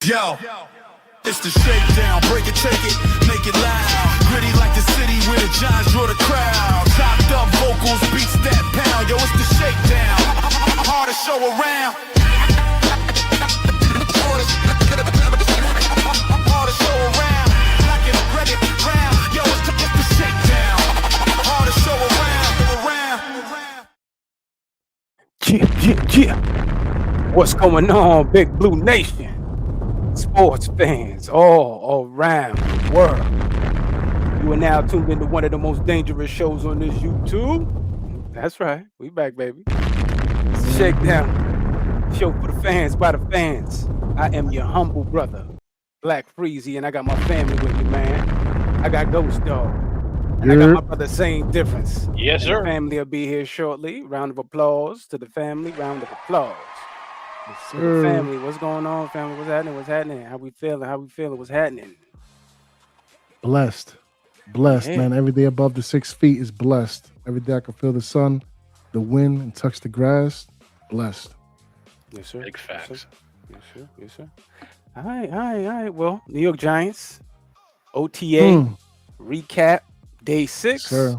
Yo, it's the shakedown. Break it, take it, make it loud. Gritty like the city where the Giants draw the crowd. Chopped up vocals, beats that pound. Yo, it's the shakedown. Hardest show around. Hardest show around. Like it, ready, round. Yo, it's the shakedown. Hardest show around. Yeah. What's going on, Big Blue Nation? Sports fans all around the world. You are now tuned into one of the most dangerous shows on this YouTube. That's right. We back, baby. It's a shakedown. Show for the fans, by the fans. I am your humble brother, Black Freezy, and I got my family with me, man. I got Ghost Dog. And I got my brother, Same Difference. Yes, sir. The family will be here shortly. Round of applause to the family. Round of applause. To the family. What's going on, family? What's happening? What's happening? How we feeling? What's happening? Blessed, man. Every day above the 6 feet is blessed. Every day I can feel the sun, the wind, and touch the grass. Blessed. Yes, sir. Big facts. Yes, sir. All right. Well, New York Giants OTA recap day 6. Sir.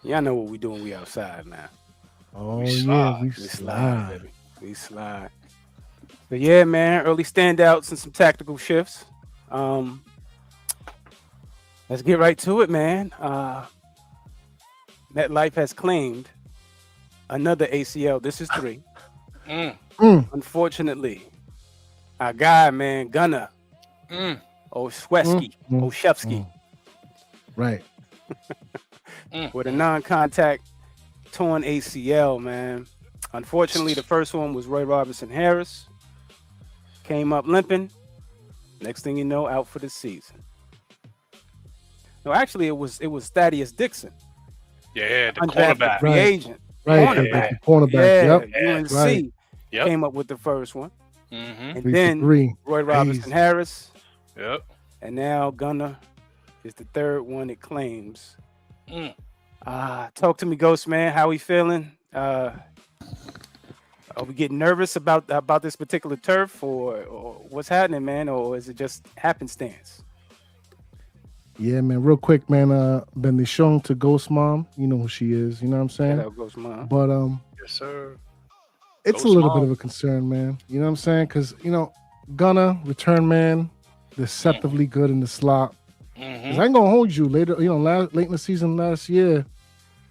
Y'all know what we doing. We outside, man. Oh, We yeah. We slide, slide. baby. We slide. But yeah, man, early standouts and some tactical shifts. Let's get right to it, man. MetLife has claimed another ACL. This is 3. Unfortunately, our guy, man, Gunner, Olszewski, Right. with a non-contact torn ACL, man. Unfortunately, the first one was Roy Robinson Harris. Came up limping. Next thing you know, out for the season. No, actually, it was Thaddeus Dixon. Yeah, the Undrafted cornerback. free agent. Right. Yeah. The cornerback. Yeah, UNC Right. Yep. came up with the first one. Mm-hmm. And 3 then for 3. Roy Robinson Harris. Yep. And now Gunner is the third one it claims. Talk to me, Ghost Man. How we feeling? Are we getting nervous about this particular turf, or what's happening, man? Or is it just happenstance? Yeah, man. Real quick, man. Bendición to Ghost Mom. You know who she is. You know what I'm saying? Shout out, Ghost Mom. But Yes, sir. it's Ghost a little Mom. bit of a concern, man. You know what I'm saying? Because, Gunner, return man, deceptively good in the slot. 'Cause I ain't gonna hold you later. Late in the season last year,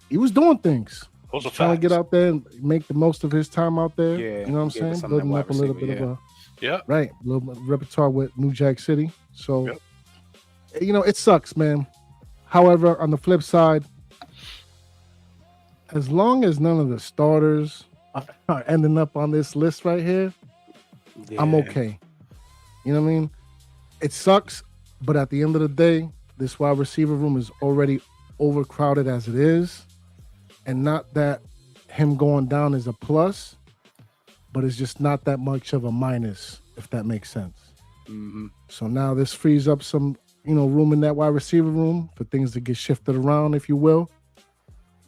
he was doing things. Those are Trying to get facts. out there and make the most of his time out there. Yeah, You know what I'm give us saying? some of that Building wide up a little receiver, bit of a Yep. right, a little bit of repertoire with New Jack City. So, Yep. It sucks, man. However, on the flip side, as long as none of the starters are ending up on this list right here, I'm Yeah. okay. You know what I mean? It sucks, but at the end of the day, this wide receiver room is already overcrowded as it is. And not that him going down is a plus, but it's just not that much of a minus, if that makes sense. Mm-hmm. So now this frees up some, room in that wide receiver room for things to get shifted around, if you will.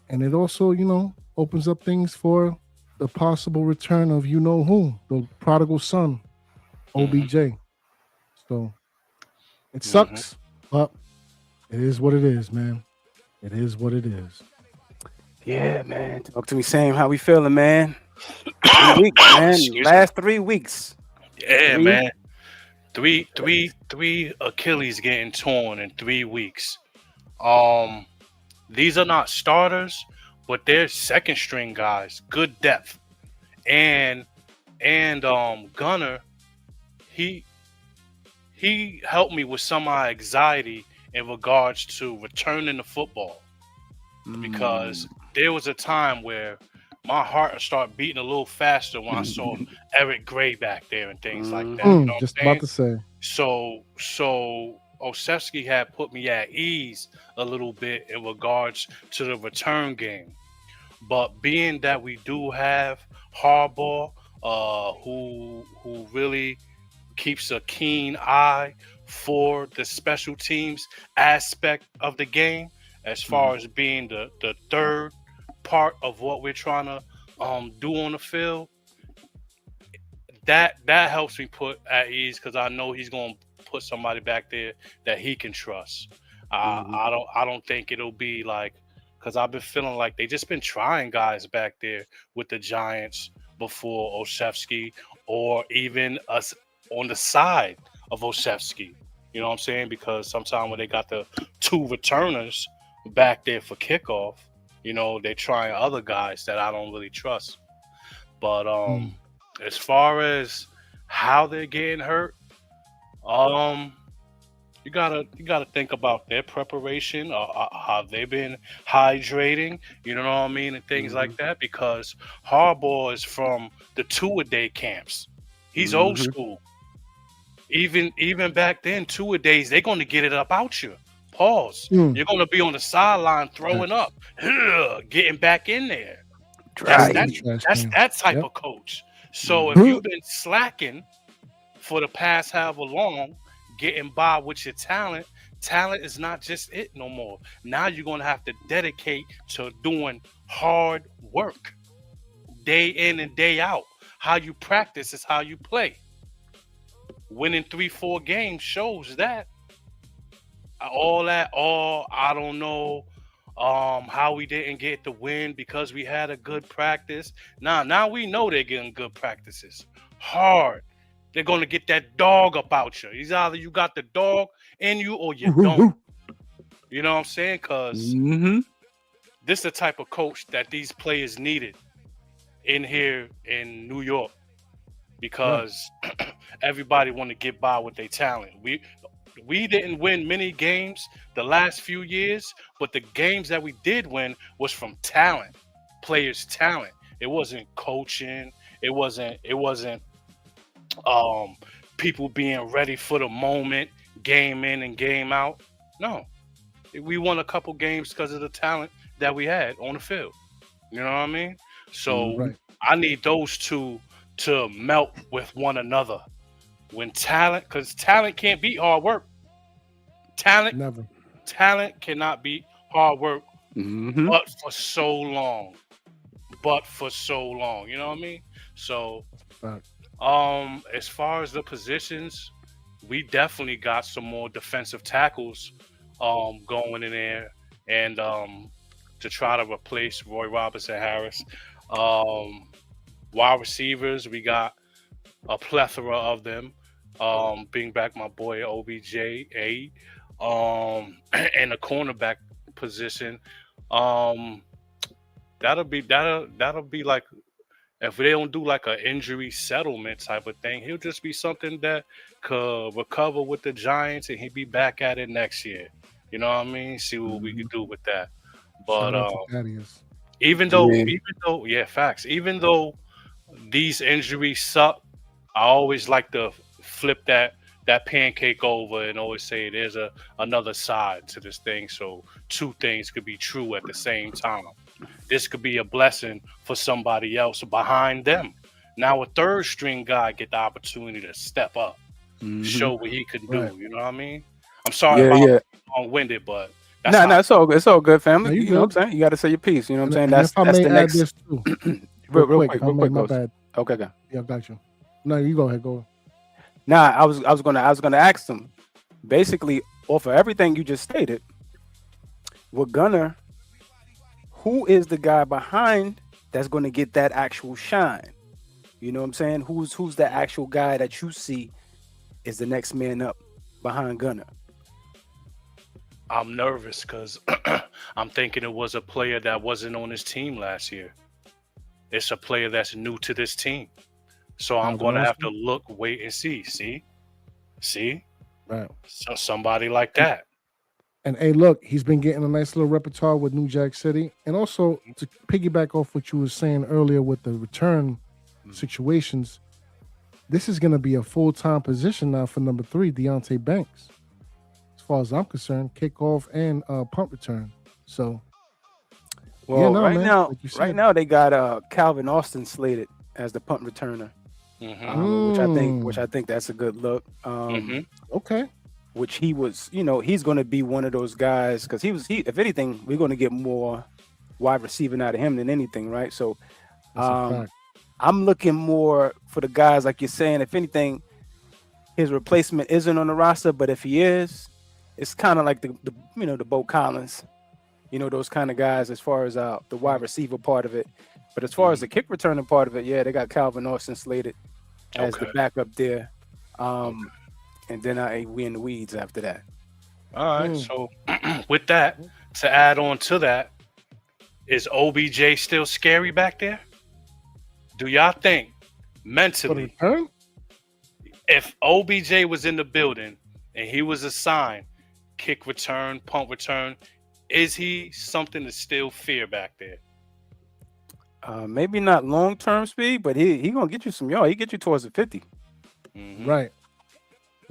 And it also, opens up things for the possible return of who, the prodigal son, OBJ. So it sucks, but it is what it is, man. It is what it is. Yeah, man. Talk to me, Sam. How we feeling, man? 3 weeks, man. Excuse Last 3 weeks. Yeah, 3? man. Three Achilles getting torn in 3 weeks. These are not starters, but they're second string guys. Good depth. And Gunner, he helped me with some of my anxiety in regards to returning the football. Because there was a time where my heart would start beating a little faster when I saw Eric Gray back there and things like that. You know Just what I'm about to say. So Olszewski had put me at ease a little bit in regards to the return game. But being that we do have Harbaugh, who really keeps a keen eye for the special teams aspect of the game, as far as being the third part of what we're trying to do on the field, that helps me put at ease because I know he's going to put somebody back there that he can trust. I don't think it'll be like, because I've been feeling like they just been trying guys back there with the Giants before Olszewski, or even us on the side of Olszewski. You know what I'm saying? Because sometimes when they got the 2 returners back there for kickoff, you know, they're trying other guys that I don't really trust. But as far as how they're getting hurt, you gotta think about their preparation. Have they been hydrating? You know what I mean, and things like that. Because Harbaugh is from the 2-a-day camps. He's old school. Even back then, 2-a-days, they're going to get it up out you. Pause. You're going to be on the sideline throwing up, getting back in there. That's that type of coach. So if you've been slacking for the past however long, getting by with your talent is not just it no more. Now you're going to have to dedicate to doing hard work day in and day out. How you practice is how you play. Winning 3-4 games shows that. I don't know how we didn't get the win because we had a good practice. Now we know they're getting good practices. Hard. They're going to get that dog about you. It's either you got the dog in you or you don't. You know what I'm saying? Because this is the type of coach that these players needed in here in New York. Because everybody want to get by with their talent. We didn't win many games the last few years, but the games that we did win was from talent, players' talent. It wasn't coaching. It wasn't people being ready for the moment, game in and game out. No, we won a couple games because of the talent that we had on the field. You know what I mean? So I need those two to melt with one another. When because talent can't beat hard work. Talent cannot beat hard work, but for so long. You know what I mean? So, as far as the positions, we definitely got some more defensive tackles going in there, and to try to replace Roy Robinson Harris. Wide receivers, we got a plethora of them. Bring back my boy OBJ, and the cornerback position. That'll be like, if they don't do like an injury settlement type of thing, he'll just be something that could recover with the Giants and he'll be back at it next year. You know what I mean? See what we can do with that. But even though these injuries suck, I always like to flip that pancake over and always say there's another side to this thing. So 2 things could be true at the same time. This could be a blessing for somebody else behind them. Now a 3rd string guy get the opportunity to step up, show what he can do. You know what I mean? I'm sorry about long-winded, but it's all good, family. You know what I'm saying? You got to say your piece. You know what I'm saying? That's the next. This too. real quick. My bad. Okay, go. Yeah, got you. No, you go ahead. Go. Nah, I was gonna ask them, basically off of everything you just stated, with Gunner, who is the guy behind that's going to get that actual shine? You know what I'm saying? Who's the actual guy that you see is the next man up behind Gunner? I'm nervous because I'm thinking it was a player that wasn't on his team last year. It's a player that's new to this team. So I'm going to have to look, wait, and see. See? Right. So somebody like that. And hey, look, he's been getting a nice little repertoire with New Jack City. And also, to piggyback off what you were saying earlier with the return situations, this is going to be a full-time position now for number 3, Deontay Banks. As far as I'm concerned, kickoff and punt return. So, right now they got Calvin Austin slated as the punt returner, which I think that's a good look. Okay. Which he was, he's going to be one of those guys because if anything, we're going to get more wide receiving out of him than anything, right? So, I'm looking more for the guys like you're saying. If anything, his replacement isn't on the roster, but if he is, it's kind of like the the Bo Collins, those kind of guys as far as the wide receiver part of it. But as far as the kick returning part of it, yeah, they got Calvin Austin slated as the backup there. And then we in the weeds after that. All right. So with that, to add on to that, is OBJ still scary back there? Do y'all think mentally, if OBJ was in the building and he was assigned kick return, punt return, is he something to still fear back there? Maybe not long-term speed, but he gonna get you some yards. He get you towards the 50. Right.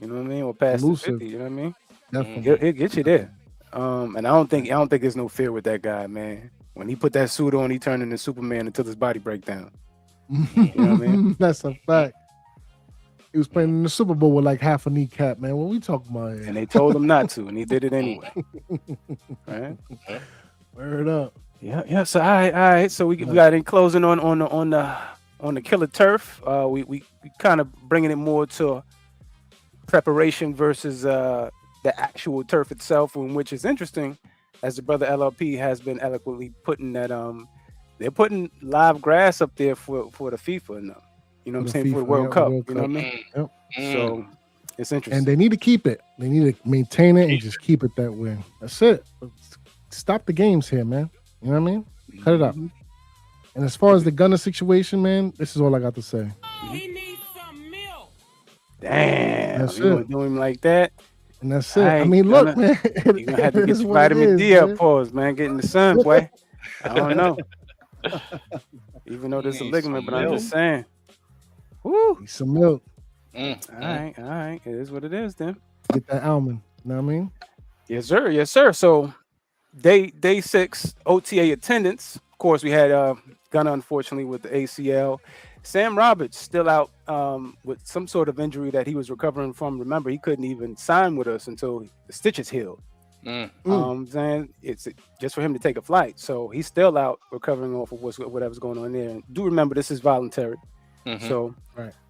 You know what I mean? Or past Elusive. the 50, you know what I mean? Definitely. He'll get you there. And I don't think there's no fear with that guy, man. When he put that suit on, he turned into Superman until his body break down. You know what I mean? That's a fact. He was playing in the Super Bowl with like half a kneecap, man. What we talking about here? And they told him not to, and he did it anyway. Right? Word up. Yeah. So all right. So we got in closing on the killer turf. We kind of bringing it more to preparation versus the actual turf itself, in which is interesting, as the brother LLP has been eloquently putting that they're putting live grass up there for the FIFA now. You know what I'm saying? For the World Cup. You know what I mean? Yep. So it's interesting. And they need to keep it. They need to maintain it and just keep it that way. That's it. Stop the games here, man. You know what I mean? Cut it up. And as far as the Gunner situation, man, this is all I got to say. He needs some milk. Damn, That's you gonna it. do him like that? And that's it. I mean, look, man. You gonna have to get your vitamin D up, pause, man. Get in the sun, boy. I don't know. Even though there's a ligament, but I'm just saying. Woo. Need some milk. All right. It is what it is, then. Get that almond. You know what I mean? Yes, sir. So day 6 OTA attendance. Of course, we had Gunner, unfortunately, with the ACL. Sam Roberts still out with some sort of injury that he was recovering from. Remember, he couldn't even sign with us until the stitches healed. Saying it's just for him to take a flight. So he's still out recovering off of whatever's going on there. And do remember, this is voluntary. So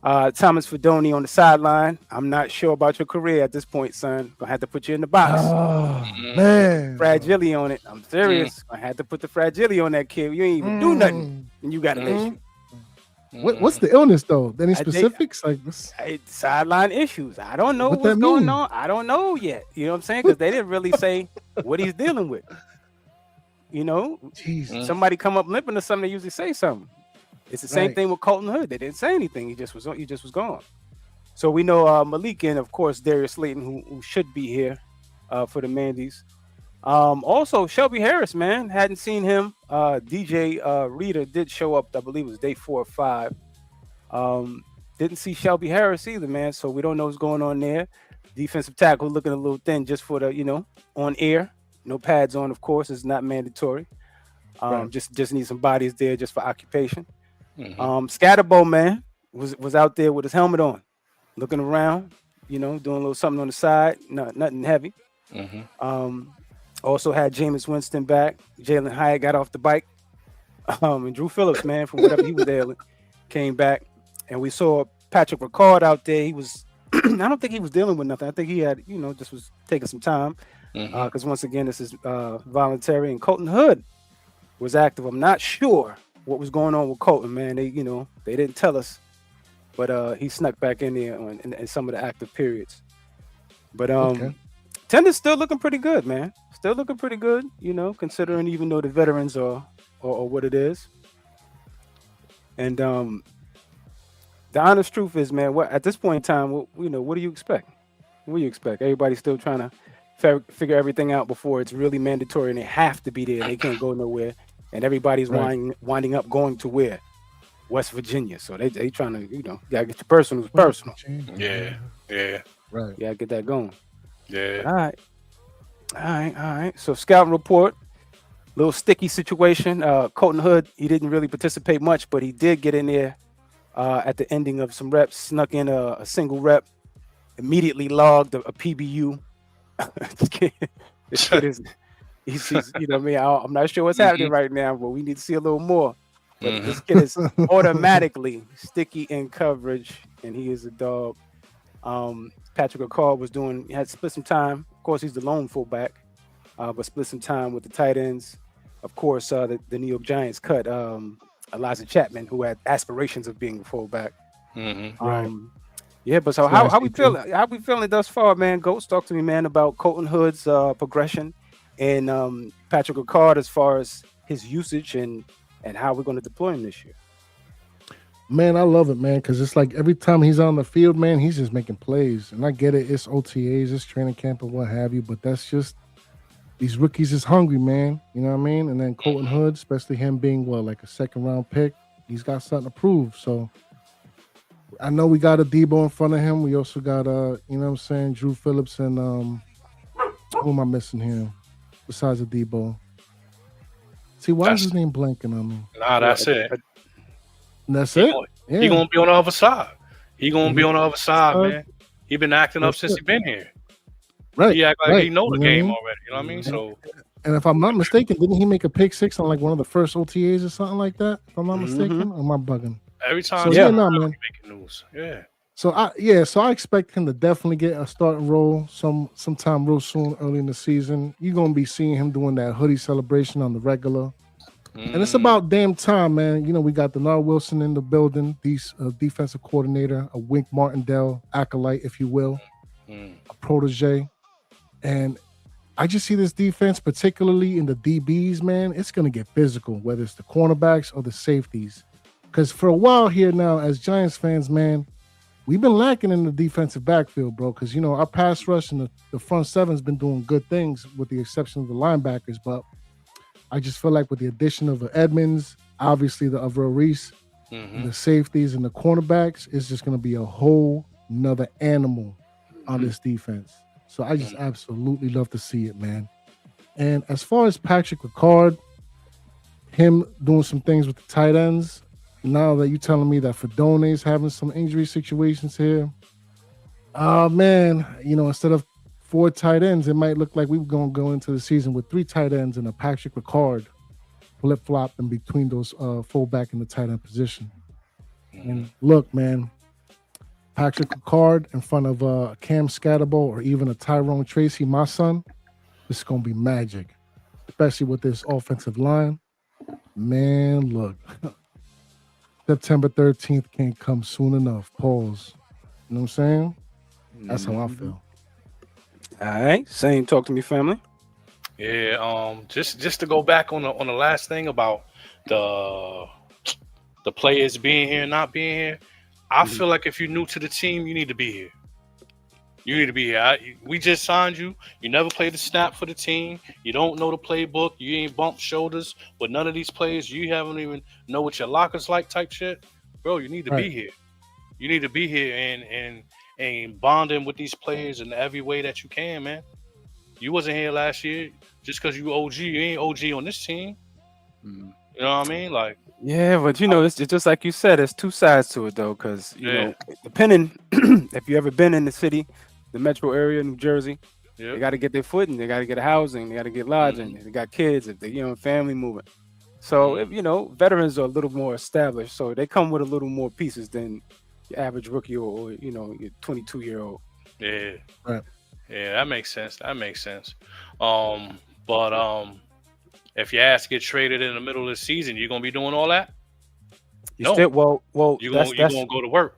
Thomas Fedoni on the sideline. I'm not sure about your career at this point, son. Gonna have to put you in the box. Oh, man. Fragility on it. I'm serious. I had to put the fragility on that kid. You ain't even do nothing, and you got an issue. What's the illness though? Any specifics? Sideline issues. I don't know what's going on. I don't know yet. You know what I'm saying? Because they didn't really say what he's dealing with. You know, somebody come up limping or something, they usually say something. It's the same thing with Colton Hood. They didn't say anything. He just was gone. So we know Malik and of course Darius Slayton, who should be here for the Mandy's. Also Shelby Harris, man, hadn't seen him. DJ Reader did show up, I believe it was day 4 or 5. Didn't see Shelby Harris either, man. So we don't know what's going on there. Defensive tackle looking a little thin just for the on air. No pads on, of course, it's not mandatory. Just need some bodies there just for occupation. Scatterbo, man, was out there with his helmet on, looking around, doing a little something on the side, nothing heavy. Also had Jameis Winston back. Jalen Hyatt got off the bike. And Drew Phillips, man, from whatever he was ailing, came back. And we saw Patrick Ricard out there. He was, I don't think he was dealing with nothing. I think he had, just was taking some time. Because once again, this is voluntary. And Colton Hood was active. I'm not sure what was going on with Colton, man. They didn't tell us. But he snuck back in there in some of the active periods. But Tender's still looking pretty good, man. Still looking pretty good, considering even though the veterans are what it is. And the honest truth is, man, at this point in time, what do you expect? What do you expect? Everybody's still trying to figure everything out before it's really mandatory, and they have to be there. They can't go nowhere, and everybody's winding up going to where? West Virginia. So they trying to, gotta get your personal. Yeah. Right. Yeah, get that going. Yeah. All right. So scouting report, little sticky situation. Colton Hood, he didn't really participate much, but he did get in there at the ending of some reps, snuck in a single rep, immediately logged a PBU. This kid is, he's I'm not sure what's happening right now, but we need to see a little more. But this kid is automatically sticky in coverage, and he is a dog. Patrick Ricard had split some time. Of course, he's the lone fullback, but split some time with the tight ends. Of course, the New York Giants cut Elijah Chapman, who had aspirations of being a fullback. Right. Yeah, but so how we feeling? How we feeling thus far, man? Ghost, talk to me, man, about Colton Hood's progression and Patrick Ricard as far as his usage and how we're going to deploy him this year. Man, I love it, man, because it's like every time he's on the field, man, he's just making plays. And I get it, it's OTAs, it's training camp and what have you, but that's just these rookies is hungry, man. You know what I mean? And then Colton Hood, especially him being like a second round pick, he's got something to prove. So I know we got a Debo in front of him. We also got you know what I'm saying, Drew Phillips and who am I missing here? Besides the Debo. See, why is his name blanking on me? Nah, that's it. That's it. He gonna be on the other side. He gonna be on the other side, man. He been acting up since he been here. Right. He act like he know the game already. You know what I mean? So, and if I'm not mistaken, didn't he make a pick six on like one of the first OTAs or something like that? If I'm not mistaken, or am I bugging? Every time, so, making news. Yeah. So I expect him to definitely get a starting role sometime real soon, early in the season. You're gonna be seeing him doing that hoodie celebration on the regular. And it's about damn time, man. You know, we got Denard Wilson in the building, defensive coordinator, a Wink Martindale acolyte, if you will, a protege. And I just see this defense, particularly in the DBs, man, it's going to get physical, whether it's the cornerbacks or the safeties. Because for a while here now, as Giants fans, man, we've been lacking in the defensive backfield, bro. Because, you know, our pass rush and the front seven's been doing good things with the exception of the linebackers. But I just feel like with the addition of the Edmonds, obviously the Avril Reese, and the safeties and the cornerbacks, it's just going to be a whole nother animal on this defense. So I just absolutely love to see it, man. And as far as Patrick Ricard, him doing some things with the tight ends, now that you're telling me that Fidone's having some injury situations here, man, you know, instead of 4 tight ends, it might look like we're going to go into the season with 3 tight ends and a Patrick Ricard flip-flop in between those fullback and the tight end position. And look, man, Patrick Ricard in front of Cam Scatterbo or even a Tyrone Tracy, my son, this is going to be magic, especially with this offensive line. Man, look, September 13th can't come soon enough. Pause. You know what I'm saying? That's how I feel. All right, same. Talk to me, family. Yeah, just to go back on the last thing about the players being here, not being here. I feel like if you're new to the team, you need to be here. You need to be here. We just signed you. You never played the snap for the team. You don't know the playbook. You ain't bumped shoulders with none of these players. You haven't even know what your locker's like type shit. Bro, you need to be here. You need to be here and bonding with these players in every way that you can, man. You wasn't here last year. Just because you OG, you ain't OG on this team. You know what I mean? Like, yeah, but you know, it's just like you said, there's 2 sides to it though, because you know, depending if you ever been in the city, the metro area, New Jersey, they got to get their footing, they got to get housing, they got to get lodging, they got kids, if they family moving. So if veterans are a little more established, so they come with a little more pieces than your average rookie or your 22-year-old. Yeah, right. Yeah, that makes sense. But if your ass get traded in the middle of the season, you're gonna be doing all that? Well, you're gonna go to work.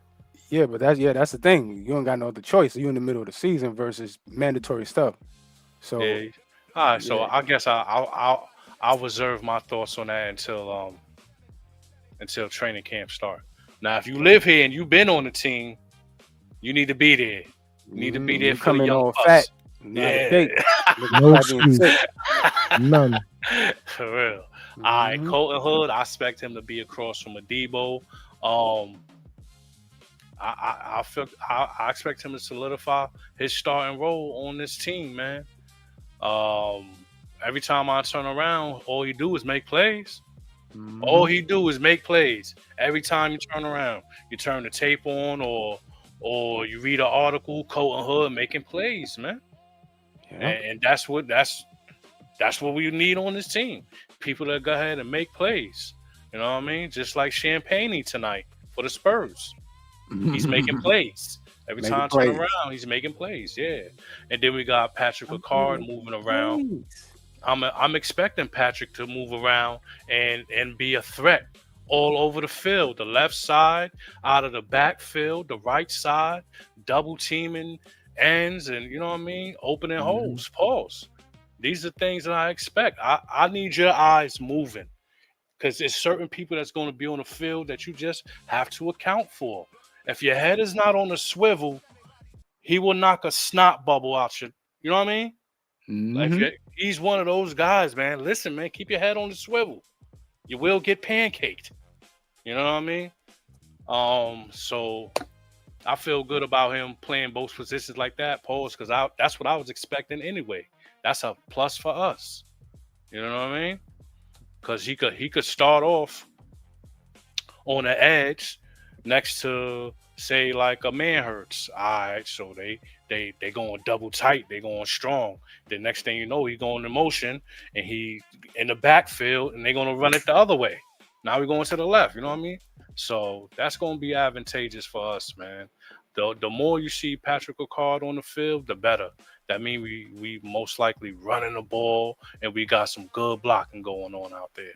Yeah, but that's the thing. You don't got no other choice. You're in the middle of the season versus mandatory stuff. So, all right. So I guess I'll reserve my thoughts on that until training camp start. Now, if you live here and you've been on the team, you need to be there. You need to be there for the young all pups. fat. No excuse. None. For real. All right, Colton Hood, I expect him to be across from a Debo. I expect him to solidify his starting role on this team, man. Every time I turn around, all he do is make plays. All he do is make plays. Every time you turn around, you turn the tape on or you read an article, Colton Hood making plays, man. Yeah. And that's what we need on this team. People that go ahead and make plays. You know what I mean? Just like Champagne tonight for the Spurs. He's making plays. Every Making time I turn plays. around, he's making plays. Yeah. And then we got Patrick Ricard moving around. I'm expecting Patrick to move around and be a threat all over the field. The left side, out of the backfield, the right side, double teaming ends, and you know what I mean? Opening holes. Pause. These are things that I expect. I need your eyes moving. Because there's certain people that's going to be on the field that you just have to account for. If your head is not on the swivel, he will knock a snot bubble out you. You know what I mean? Like he's one of those guys, man. Listen, man, keep your head on the swivel. You will get pancaked. You know what I mean? So I feel good about him playing both positions like that, pause, because that's what I was expecting anyway. That's a plus for us. You know what I mean? Because he could start off on the edge next to, say, like a man hurts. All right, so they going double tight, they going strong. The next thing you know, he going in motion and he in the backfield and they're gonna run it the other way. Now we're going to the left, you know what I mean? So that's gonna be advantageous for us, man. The more you see Patrick Ricard on the field, the better. That means we most likely running the ball and we got some good blocking going on out there.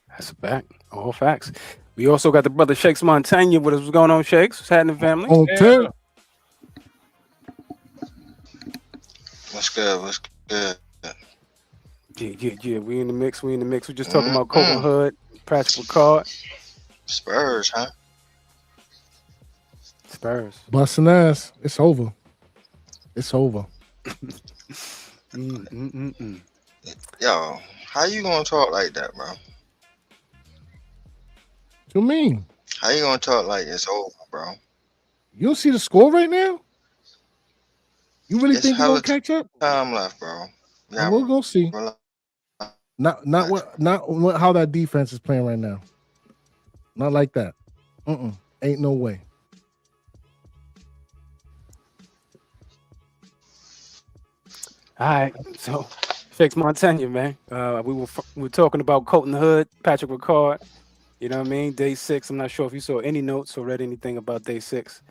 That's a fact. All facts. We also got the brother Shakes Montaigne with us. What's going on, Shakes? What's happening, family? On 10. What's good? What's good? Yeah. We in the mix. We just talking about Colton Hood, Patrick Ricard. Spurs, huh? Spurs. Busting ass. It's over. It's over. Yo, how you gonna talk like that, bro? What you mean? How you gonna talk like it's over, bro? You don't see the score right now? You really It's think you're hella gonna catch up? time left, bro. Yeah, We're gonna see. Not how that defense is playing right now. Not like that. Ain't no way. All right, so Shakes Montaigne, man. We were talking about Colton Hood, Patrick Ricard. You know what I mean? Day 6. I'm not sure if you saw any notes or read anything about day 6,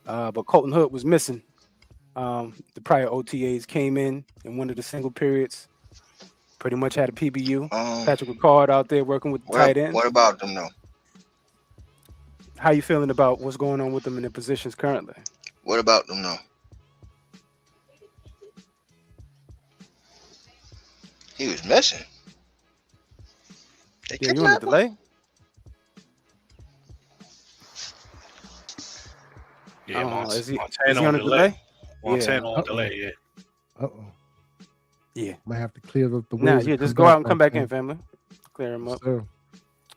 but Colton Hood was missing. The prior OTAs came in one of the single periods. Pretty much had a PBU. Patrick Ricard out there working with the tight ends. What about them, though? How you feeling about what's going on with them in their positions currently? What about them, though? He was missing. Yeah, you on a delay? Yeah, is he on a delay? Montana on delay, yeah. Uh-oh. Yeah. Might have to clear up the Nah, waves. just go out and come back in, family. Clear him up. Sir.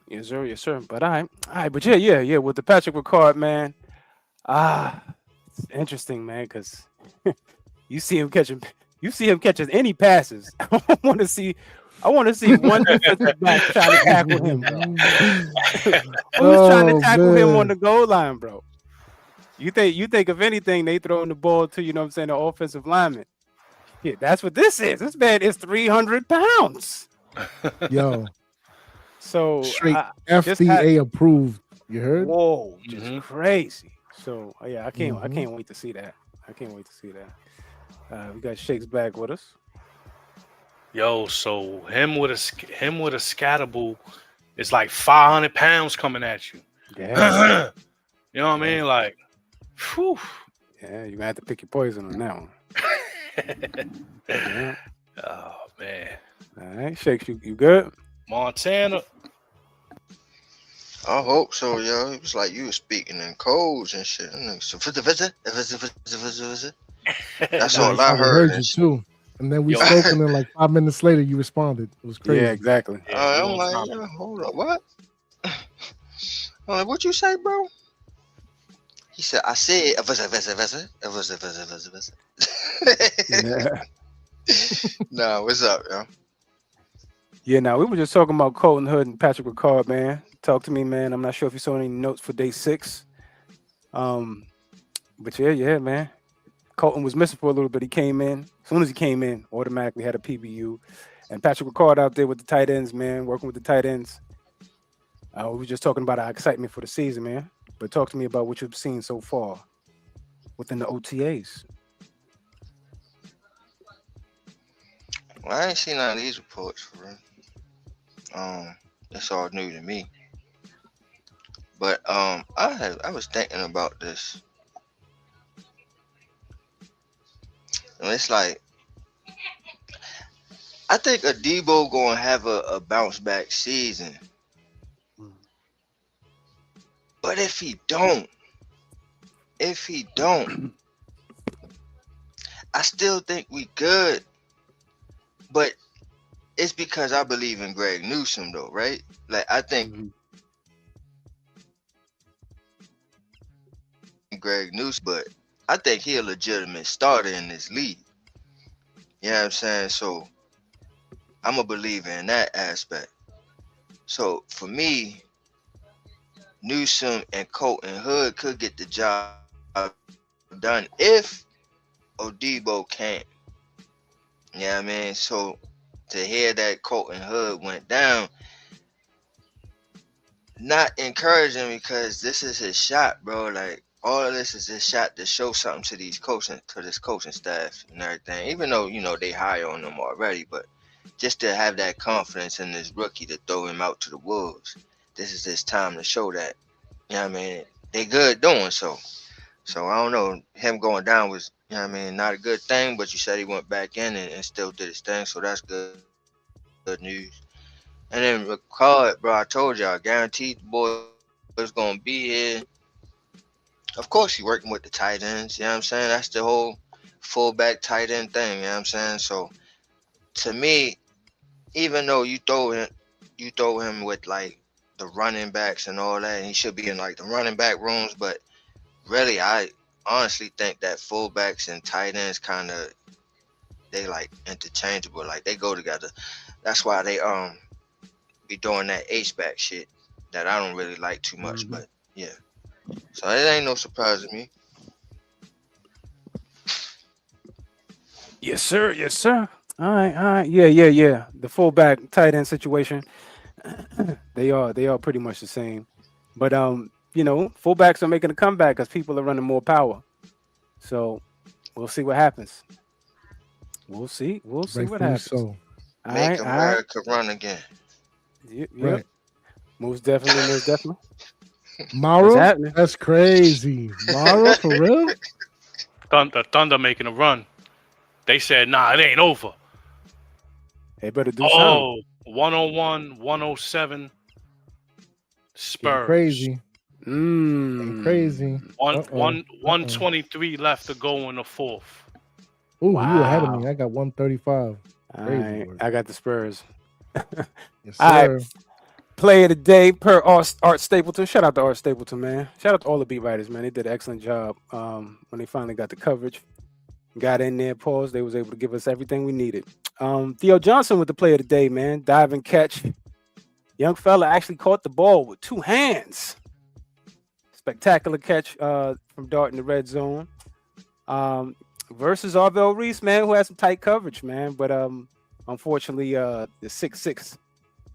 Yes, sir. But all right. But yeah. With the Patrick Ricard, man, it's interesting, man, because you see him catching any passes. I want to see one defensive back trying to tackle him, bro. Who's trying to tackle him on the goal line, bro? You think if anything, they throwing the ball to, you know what I'm saying, the offensive lineman. Yeah, that's what this is. This man is 300 pounds. Yo. So straight FDA approved. You heard? Whoa, just crazy. So yeah, I can't wait to see that. We got Shakes back with us. Yo, so him with a scatable is like 500 pounds coming at you. Yeah. You know what I mean? Like, whew. Yeah, you're gonna have to pick your poison on that one. Yeah. Oh man. All right, Shakes, you good? Montana. I hope so, yo. It was like you were speaking in codes and shit. That's all I heard. You too. And then we spoke, and then like 5 minutes later, you responded. It was crazy. Yeah, exactly. I'm like, hold up, what? I'm like, what you say, bro? He said, I said, Yeah. Nah, what's up, yo? Yeah, now we were just talking about Colton Hood and Patrick Ricard, man. Talk to me, man. I'm not sure if you saw any notes for day 6. But yeah, man. Colton was missing for a little bit. He came in. As soon as he came in, automatically had a PBU. And Patrick Ricard out there with the tight ends, man, working with the tight ends. We were just talking about our excitement for the season, man. But talk to me about what you've seen so far within the OTAs. Well, I ain't seen none of these reports for real. It's all new to me. But I was thinking about this, and it's like I think a Debo gonna have a bounce back season. Mm. But if he don't, I still think we good. But it's because I believe in Greg Newsome though, right? Like I think Mhm. Greg Newsome, but I think he a legitimate starter in this league. You know what I'm saying? So I'm a believer in that aspect. So for me, Newsome and Colton Hood could get the job done if Odebo can't. You know what I mean? So to hear that Colton Hood went down, not encouraging because this is his shot, bro. Like all of this is his shot to show something to this coaching staff and everything. Even though they high on him already, but just to have that confidence in this rookie to throw him out to the wolves, this is his time to show that. You know what I mean? They good doing so. So I don't know. Him going down was, not a good thing. But you said he went back in and still did his thing, so that's good news. And then Ricard, bro, I told you, I guaranteed the boy is gonna be here. Of course, he working with the tight ends. You know what I'm saying? That's the whole fullback tight end thing. You know what I'm saying? So to me, even though you throw him with like the running backs and all that, and he should be in like the running back rooms, but really, I honestly think that fullbacks and tight ends kind of they like interchangeable, like they go together. That's why they be doing that H back shit that I don't really like too much, Mhm. but yeah. So it ain't no surprise to me. Yes, sir. Yes, sir. All right. All right. Yeah. Yeah. Yeah. The fullback tight end situation. They are pretty much the same. But fullbacks are making a comeback because people are running more power. So we'll see what happens. We'll see. We'll see what Rightfully happens. so. All Make right. All right. America run again. Yep. Yep. Right. Most definitely. Most definitely. It's Mara? happening. That's crazy. Mara, for real? Thunder making a run. They said, nah, it ain't over. They better do something. Oh, 101, 107 Getting Spurs. crazy. Getting crazy. Mmm. One, Uh-oh. one, Uh-oh. 123 left to go in the fourth. Ooh, you ahead of me. Wow. I got 135. All Crazy right. work. I got the Spurs. All Yes, right. sir. Play of the day per Art Stapleton. Shout out to Art Stapleton, man. Shout out to all the beat writers, man. They did an excellent job when they finally got the coverage. Got in there, paused. They was able to give us everything we needed. Theo Johnson with the play of the day, man. Dive and catch. Young fella actually caught the ball with two hands. Spectacular catch from Dart in the red zone. Versus Arvell Reese, man, who had some tight coverage, man. But unfortunately, the 6'6"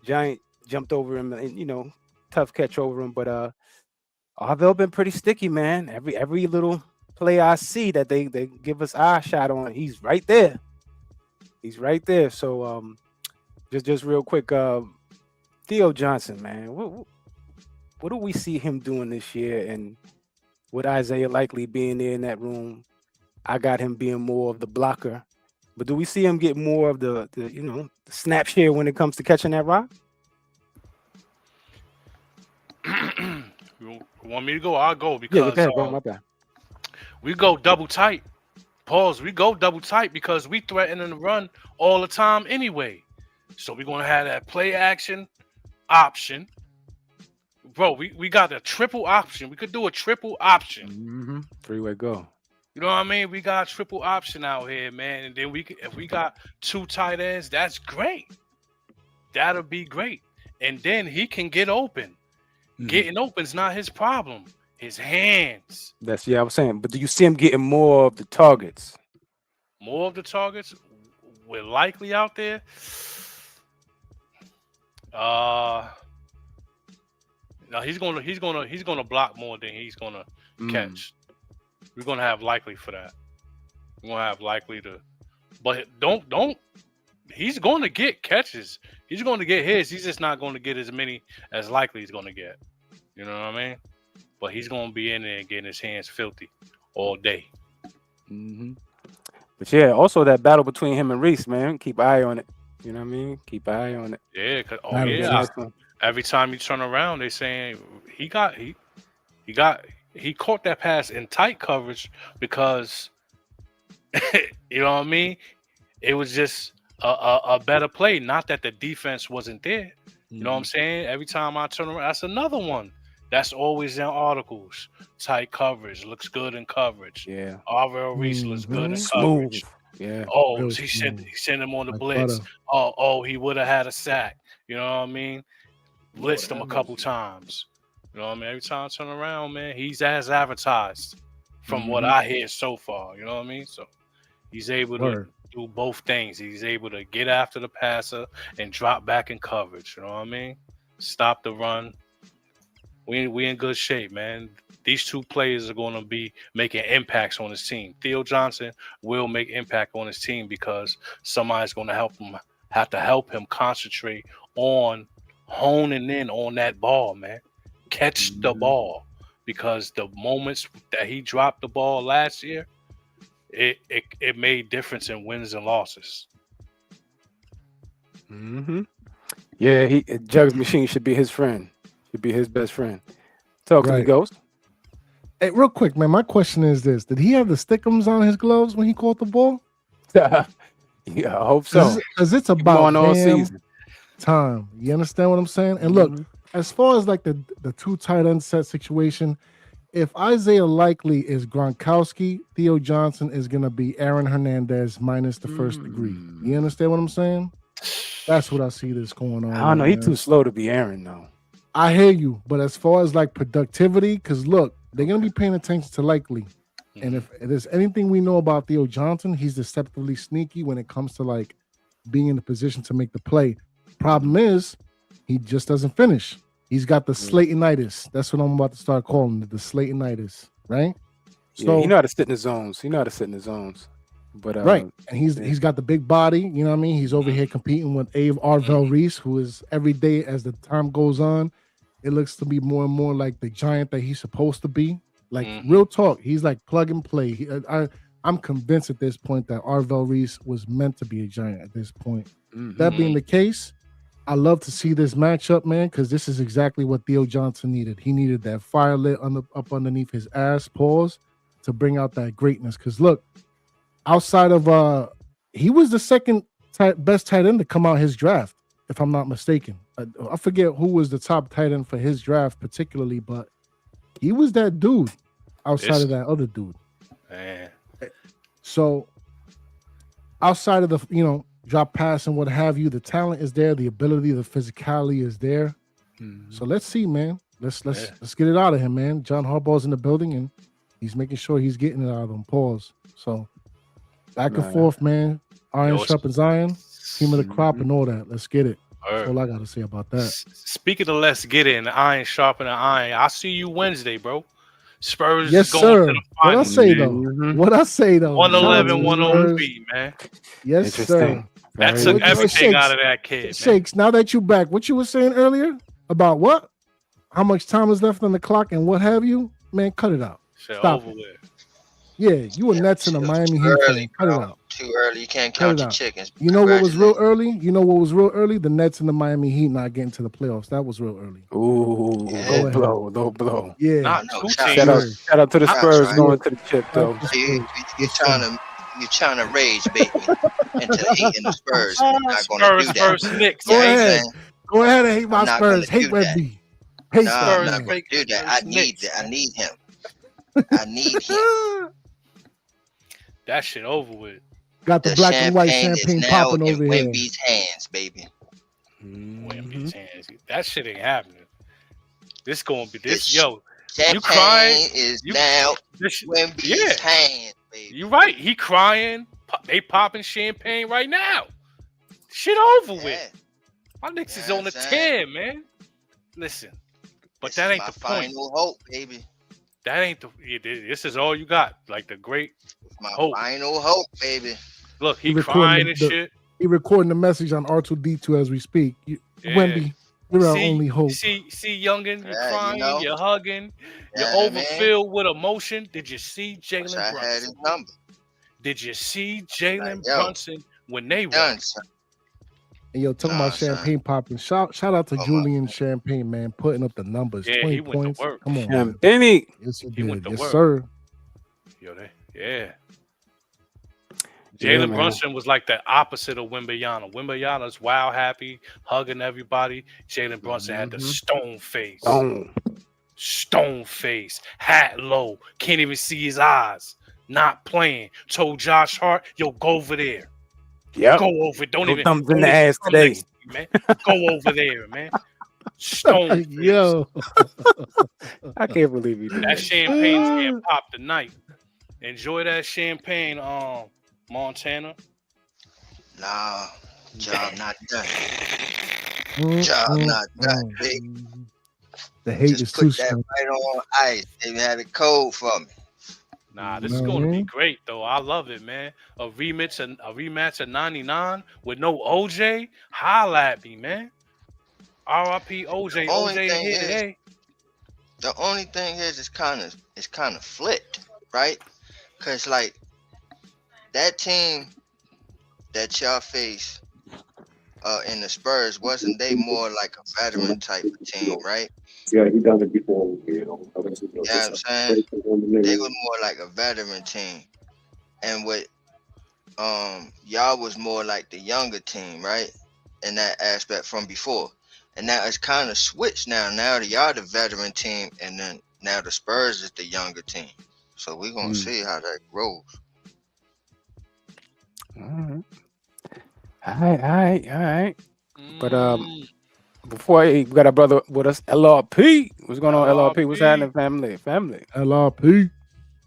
Giant jumped over him and tough catch over him. But Arvell been pretty sticky, man. Every little play I see that they give us eye shot on, he's right there. He's right there. So just real quick, Theo Johnson, man, what do we see him doing this year? And with Isaiah likely being there in that room, I got him being more of the blocker. But do we see him get more of the snap share when it comes to catching that rock? You want me to go? I'll go Yeah, go because ahead, bro. My bad. we go double tight. Pause. We go double tight because we threatening to run all the time anyway. So we're going to have that play action option. Bro, we got a triple option. We could do a triple option. Mm-hmm. Three-way go. You know what I mean? We got a triple option out here, man. And then if we got two tight ends, that's great. That'll be great. And then he can get open. Mhm. Getting open's not his problem. His hands. I was saying. But do you see him getting more of the targets? More of the targets we're likely out there. No, he's gonna block more than he's gonna catch. We're gonna have likely for that. We're gonna have likely to, but don't. He's going to get catches. He's going to get hits. He's just not going to get as many as likely he's going to get. You know what I mean? But he's going to be in there and getting his hands filthy all day. But yeah, also that battle between him and Reese, man. Keep an eye on it. You know what I mean? Keep an eye on it. Yeah, Yeah. every time you turn around, they saying he caught that pass in tight coverage because you know what I mean? It was just a better play. Not that the defense wasn't there. You know what I'm saying? Every time I turn around, that's another one. That's always in articles. Tight coverage looks good in coverage. Yeah. Arvell Reese looks good in Smooth. coverage. Yeah. Oh, Real he smooth. sent him on the Like blitz. butter. Oh, he would have had a sack. You know what I mean? Blitzed him a couple times. You know what I mean? Every time I turn around, man, he's as advertised from what I hear so far. You know what I mean? So he's able to do both things. He's able to get after the passer and drop back in coverage. You know what I mean? Stop the run. We in good shape, man. These two players are going to be making impacts on his team. Theo Johnson will make impact on his team because somebody's going to have to help him concentrate on honing in on that ball, man. Catch the ball, because the moments that he dropped the ball last year, it made difference in wins and losses. Yeah, Jugs Machine should be his friend. Should be his best friend. Talk to me, Ghost. Hey, real quick, man. My question is this: did he have the stickums on his gloves when he caught the ball? Yeah, I hope so. Because it's Keep about going all season. time. You understand what I'm saying? And look, as far as like the two tight end set situation, if Isaiah Likely is Gronkowski, Theo Johnson is gonna be Aaron Hernandez minus the first degree. You understand what I'm saying? That's what I see this going on. I don't know. man. He's too slow to be Aaron, though. I hear you, but as far as like productivity, because look, they're gonna be paying attention to Likely. And if there's anything we know about Theo Johnson, he's deceptively sneaky when it comes to like being in the position to make the play. Problem is, he just doesn't finish. He's got the Slaytonitis. That's what I'm about to start calling it, the Slaytonitis, right? So he know how to sit in the zones. But right, and he's got the big body. You know what I mean? He's over here competing with Arvell Reese, who is every day as the time goes on, it looks to be more and more like the giant that he's supposed to be. Like real talk, he's like plug and play. I'm convinced at this point that Arvell Reese was meant to be a giant at this point. That being the case, I love to see this matchup, man, because this is exactly what Theo Johnson needed. He needed that fire lit up underneath his ass paws to bring out that greatness. Because look, outside of he was the second best tight end to come out his draft, if I'm not mistaken. I forget who was the top tight end for his draft particularly, but he was that dude outside of that other dude. Man. So outside of the drop pass and what have you, the talent is there, the ability, the physicality is there. So let's see, man. Let's get it out of him, man. John Harbaugh's in the building and he's making sure he's getting it out of them paws. So back and forth, man. Iron sharpens iron, team of the crop, and all that. Let's get it. That's all I got to say about that. Speaking of let's get it, and iron sharpening iron, I'll see you Wednesday, bro. Spurs yes, going sir. to the What I finals. say though? What I say though? 111, 103, man. Yes, sir. That took everything out of that kid. Shakes, now that you back, what you were saying earlier about what? How much time is left on the clock and what have you? Man, cut it out. Stop over it. with. Yeah, you were Nets in the Miami Heat fan. Cut it out. Too early. You can't count your chickens. You know what was real early? The Nets and the Miami Heat not getting to the playoffs. That was real early. Ooh, low blow. Yeah. Shout out to the Spurs going to the chip though. You're trying to rage, baby, into the Heat and the Spurs. You're not gonna do that. Spurs, Knicks. Go ahead and hate my Spurs. Hate Wemby. Hate I'm not gonna do that. I need him. I need him. That shit over with. Got the black and white champagne popping over here. Wemby's hands, baby. Wemby's hands. That shit ain't happening. This gonna be this. Yo, you crying? Is now Wemby's hands, baby. You right. He crying. They popping champagne right now. Shit over with. My Knicks is on the 10, man. Listen, But This that is ain't my the point. final hope, baby. That ain't this is all you got. Like the great My hope. final hope, baby. Look, he He recording crying and shit. He recording the message on R2D2 as we speak. Yeah. Wemby, you're our only hope. See, youngin, you Yeah, crying, you know. you're hugging, you're Yeah, man. overfilled with emotion. Did you see Wish Jalen I had his Brunson? number. Did you see Like, Jalen yo, Brunson when they done, won? son. And yo, talking Nah, about champagne popping. Shout out to Oh, my Julian Champagne, man, putting up the numbers. Yeah, 20 he went to points. work. Come on, man. Champagne. Yes, he He went did. to Yes, work. sir. Yeah. Yeah, Jalen man. Brunson was like the opposite of Wembanyama. Wembanyama's wild happy, hugging everybody. Jalen Brunson had the stone face. Stone face, hat low, can't even see his eyes, not playing. Told Josh Hart, yo, go over there. Yep. Go over. Don't No even thumbs in don't the even ass come today. next to me, man. Go over there, man. Stone face. Yo. I can't believe he did That that. champagne's getting popped tonight. Enjoy that champagne, Montana. Nah, job not done. Mm, Job mm, not done, mm. big. The hate is Just too put that strong. right on ice. They have it cold for me. Nah, this is going to be great though. I love it, man. A rematch of '99 with no OJ. Holla at me, man. R.I.P. OJ. Only OJ thing here is- today. The only thing is, it's kind of flipped, right? Cause like that team that y'all face in the Spurs, wasn't they more like a veteran type of team, right? Yeah, he done it before. You know what I'm saying? They were more like a veteran team, and with y'all was more like the younger team, right? In that aspect from before, and now it's kind of switched now. Now y'all the veteran team, and then now the Spurs is the younger team. So we're gonna see how that grows. All right. But before we got our brother with us, LRP. What's going on, LRP? What's happening, family? LRP.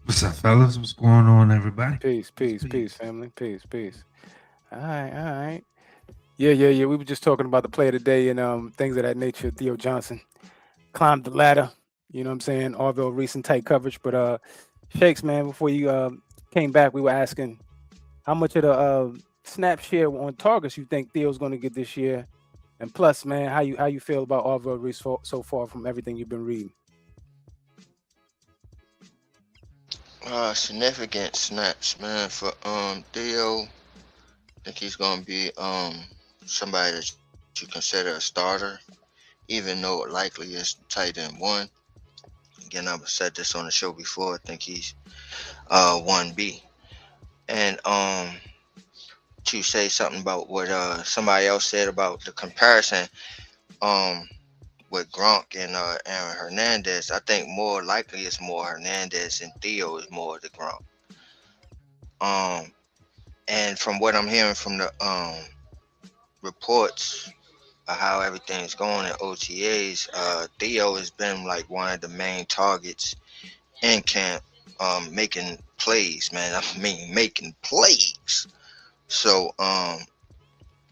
What's up, fellas? What's going on, everybody? Peace, family. Peace. All right. Yeah. We were just talking about the play of the day and things of that nature. Theo Johnson climbed the ladder. You know what I'm saying? Although recent tight coverage, but Shakes, man, before you came back, we were asking how much of the snap share on targets you think Theo's going to get this year, and plus, man, how you feel about Orville Reese so far from everything you've been reading? Significant snaps, man, for Theo. I think he's gonna be somebody that you consider a starter, even though it likely is tight end one. Again, I've said this on the show before. I think he's 1B. And to say something about what somebody else said about the comparison with Gronk and Aaron Hernandez, I think more likely it's more Hernandez and Theo is more the Gronk. And from what I'm hearing from the reports of how everything's going at OTAs, Theo has been like one of the main targets in camp, making plays, man. I mean, making plays. So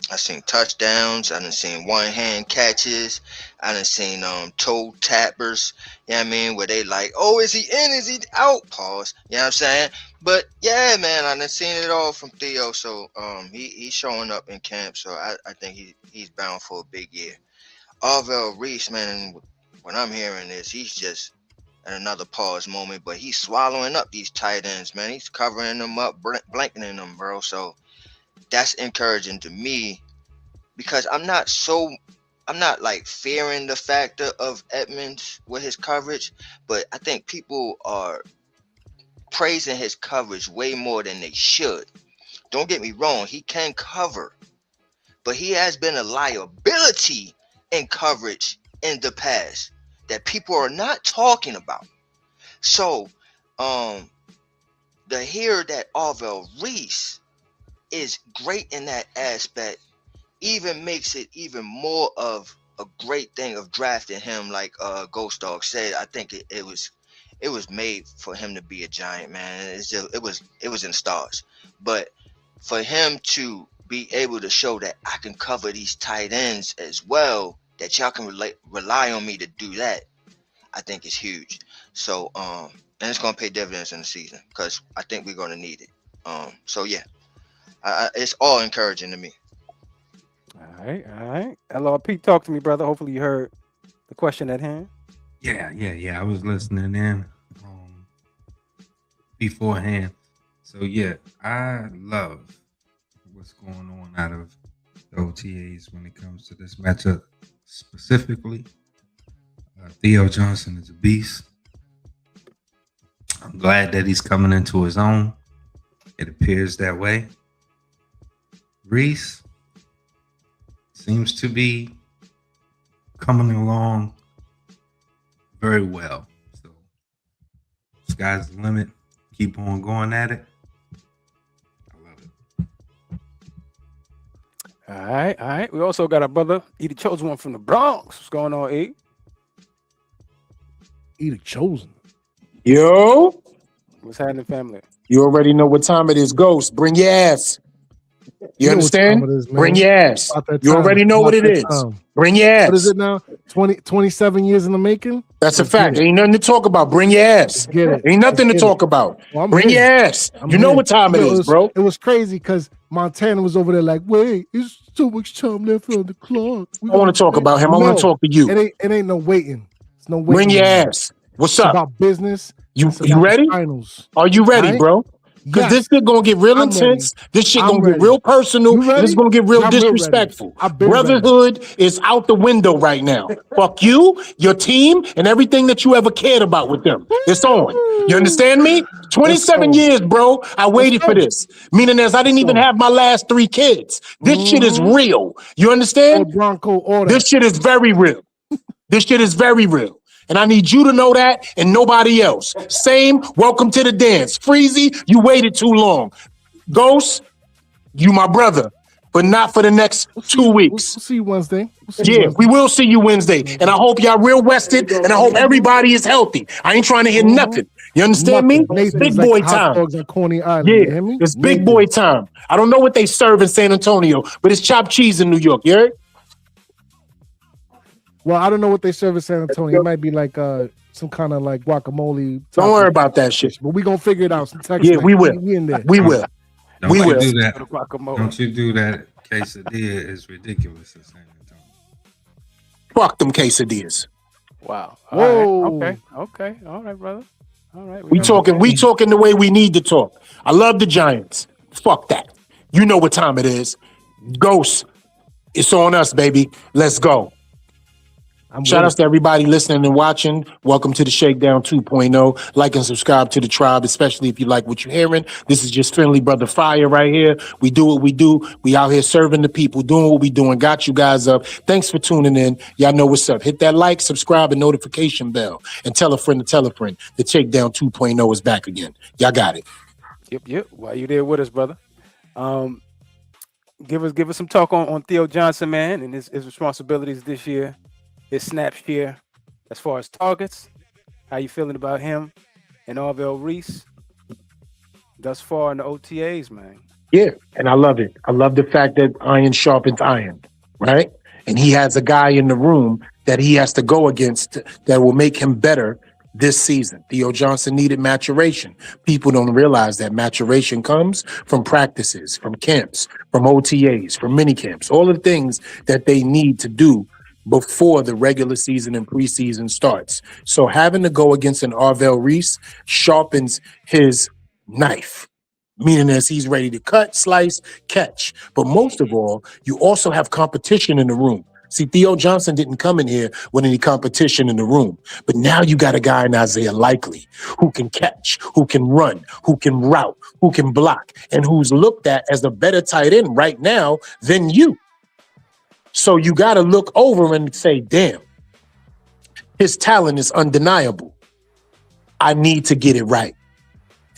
I've seen touchdowns. I done seen one-hand catches. I done seen toe tappers. You know what I mean? Where they like, oh, is he in? Is he out? Pause. You know what I'm saying? But yeah, man, I done seen it all from Theo. So he's showing up in camp. So I think he's bound for a big year. Orville Reese, man, what I'm hearing is he's just at another pause moment, but he's swallowing up these tight ends, man. He's covering them up, blanketing them, bro. So that's encouraging to me, because I'm not like fearing the factor of Edmonds with his coverage, but I think people are praising his coverage way more than they should. Don't get me wrong, he can cover, but he has been a liability in coverage in the past that people are not talking about. So to hear that Orville Reese is great in that aspect even makes it even more of a great thing of drafting him. Like Ghost Dog said, I think it was made for him to be a Giant, man. It was in stars. But for him to be able to show that I can cover these tight ends as well, that y'all can rely on me to do that, I think is huge. So and it's gonna pay dividends in the season because I think we're gonna need it. So yeah, it's all encouraging to me. All right. LRP, talk to me, brother. Hopefully you heard the question at hand. Yeah. I was listening in beforehand. So yeah, I love what's going on out of the OTAs when it comes to this matchup specifically. Theo Johnson is a beast. I'm glad that he's coming into his own. It appears that way. Reese seems to be coming along very well. So sky's the limit. Keep on going at it. I love it. All right. We also got our brother, E the Chosen One from the Bronx. What's going on, E? E the Chosen. Yo, What's happening, family? you already know what time it is. Ghost, bring your ass. You know what time understand? it is, man. Bring your ass. About that You time. already know About what it that is. time. Bring your ass. What is it now? 27 years in the making? That's a Let's fact. get it. Ain't nothing to talk about. Bring your ass. Let's get it. Ain't nothing to Let's get talk about. Well, I'm Bring here. your ass. I'm You know here. what time it is, bro. It was crazy because Montana was over there like, wait, there's so much time left on the clock. I want to talk about him. I want to talk to you. It ain't no waiting. It's no waiting. Bring your anymore. ass. What's It's up? about business. You It's about ready? the finals. Are you ready, Right? bro? Because Yes. this shit gonna get real I'm intense. This shit I'm gonna ready. get real personal. You And ready? it's gonna get real I'm real ready. disrespectful. I've been ready. Brotherhood is out the window right now. Fuck you, your team, and everything that you ever cared about with them. It's on. You understand me? 27 go. years, bro. I waited for go. this. Meaning as I didn't even go. have my last 3 kids. This shit is real. You understand? Old Bronco, all that. This shit is very real. This shit is very real. And I need you to know that and nobody else. Same, welcome to the dance. Freezy, you waited too long. Ghost, you my brother, but not for the next 2 weeks. We'll see you Wednesday. We'll see you Yeah, Wednesday. we will see you Wednesday. And I hope y'all real rested and I hope everybody is healthy. I ain't trying to hear nothing. You understand me? Nathan's Big like boy hot time. dogs on Coney Island. You Yeah, hear me? it's big boy time. I don't know what they serve in San Antonio, but it's chopped cheese in New York, you heard? Well, I don't know what they serve in San Antonio. It might be like some kind of like guacamole. Don't worry about that shit. But we gonna figure it out. Some text Yeah, we will. We in there. We will. Don't We you will. do that. Guacamole. Don't you do that. Quesadilla is ridiculous in San Antonio. Fuck them quesadillas. Wow. Whoa. All right. Okay. All right, brother. All right. We talking the way we need to talk. I love the Giants. Fuck that. You know what time it is. Ghost, it's on us, baby. Let's go. Shout outs to everybody listening and watching. Welcome to the Shakedown 2.0. Like and subscribe to the tribe, especially if you like what you're hearing. This is just Friendly Brother Fire right here. We do what we do. We out here serving the people, doing what we doing. Got you guys up. Thanks for tuning in. Y'all know what's up. Hit that like, subscribe, and notification bell. And tell a friend to tell a friend. The Shakedown 2.0 is back again. Y'all got it. Yep. While you there with us, brother. Give us some talk on Theo Johnson, man, and his responsibilities this year. His snaps here, as far as targets, how you feeling about him and Arvell Reese thus far in the OTAs, man? Yeah, and I love it. I love the fact that iron sharpens iron, right? And he has a guy in the room that he has to go against that will make him better this season. Theo Johnson needed maturation. People don't realize that maturation comes from practices, from camps, from OTAs, from minicamps, all the things that they need to do before the regular season and preseason starts. So having to go against an Arvell Reese sharpens his knife, meaning as he's ready to cut, slice, catch. But most of all, you also have competition in the room. See, Theo Johnson didn't come in here with any competition in the room. But now you got a guy in Isaiah Likely who can catch, who can run, who can route, who can block, and who's looked at as a better tight end right now than you. So you got to look over and say, damn, his talent is undeniable. I need to get it right.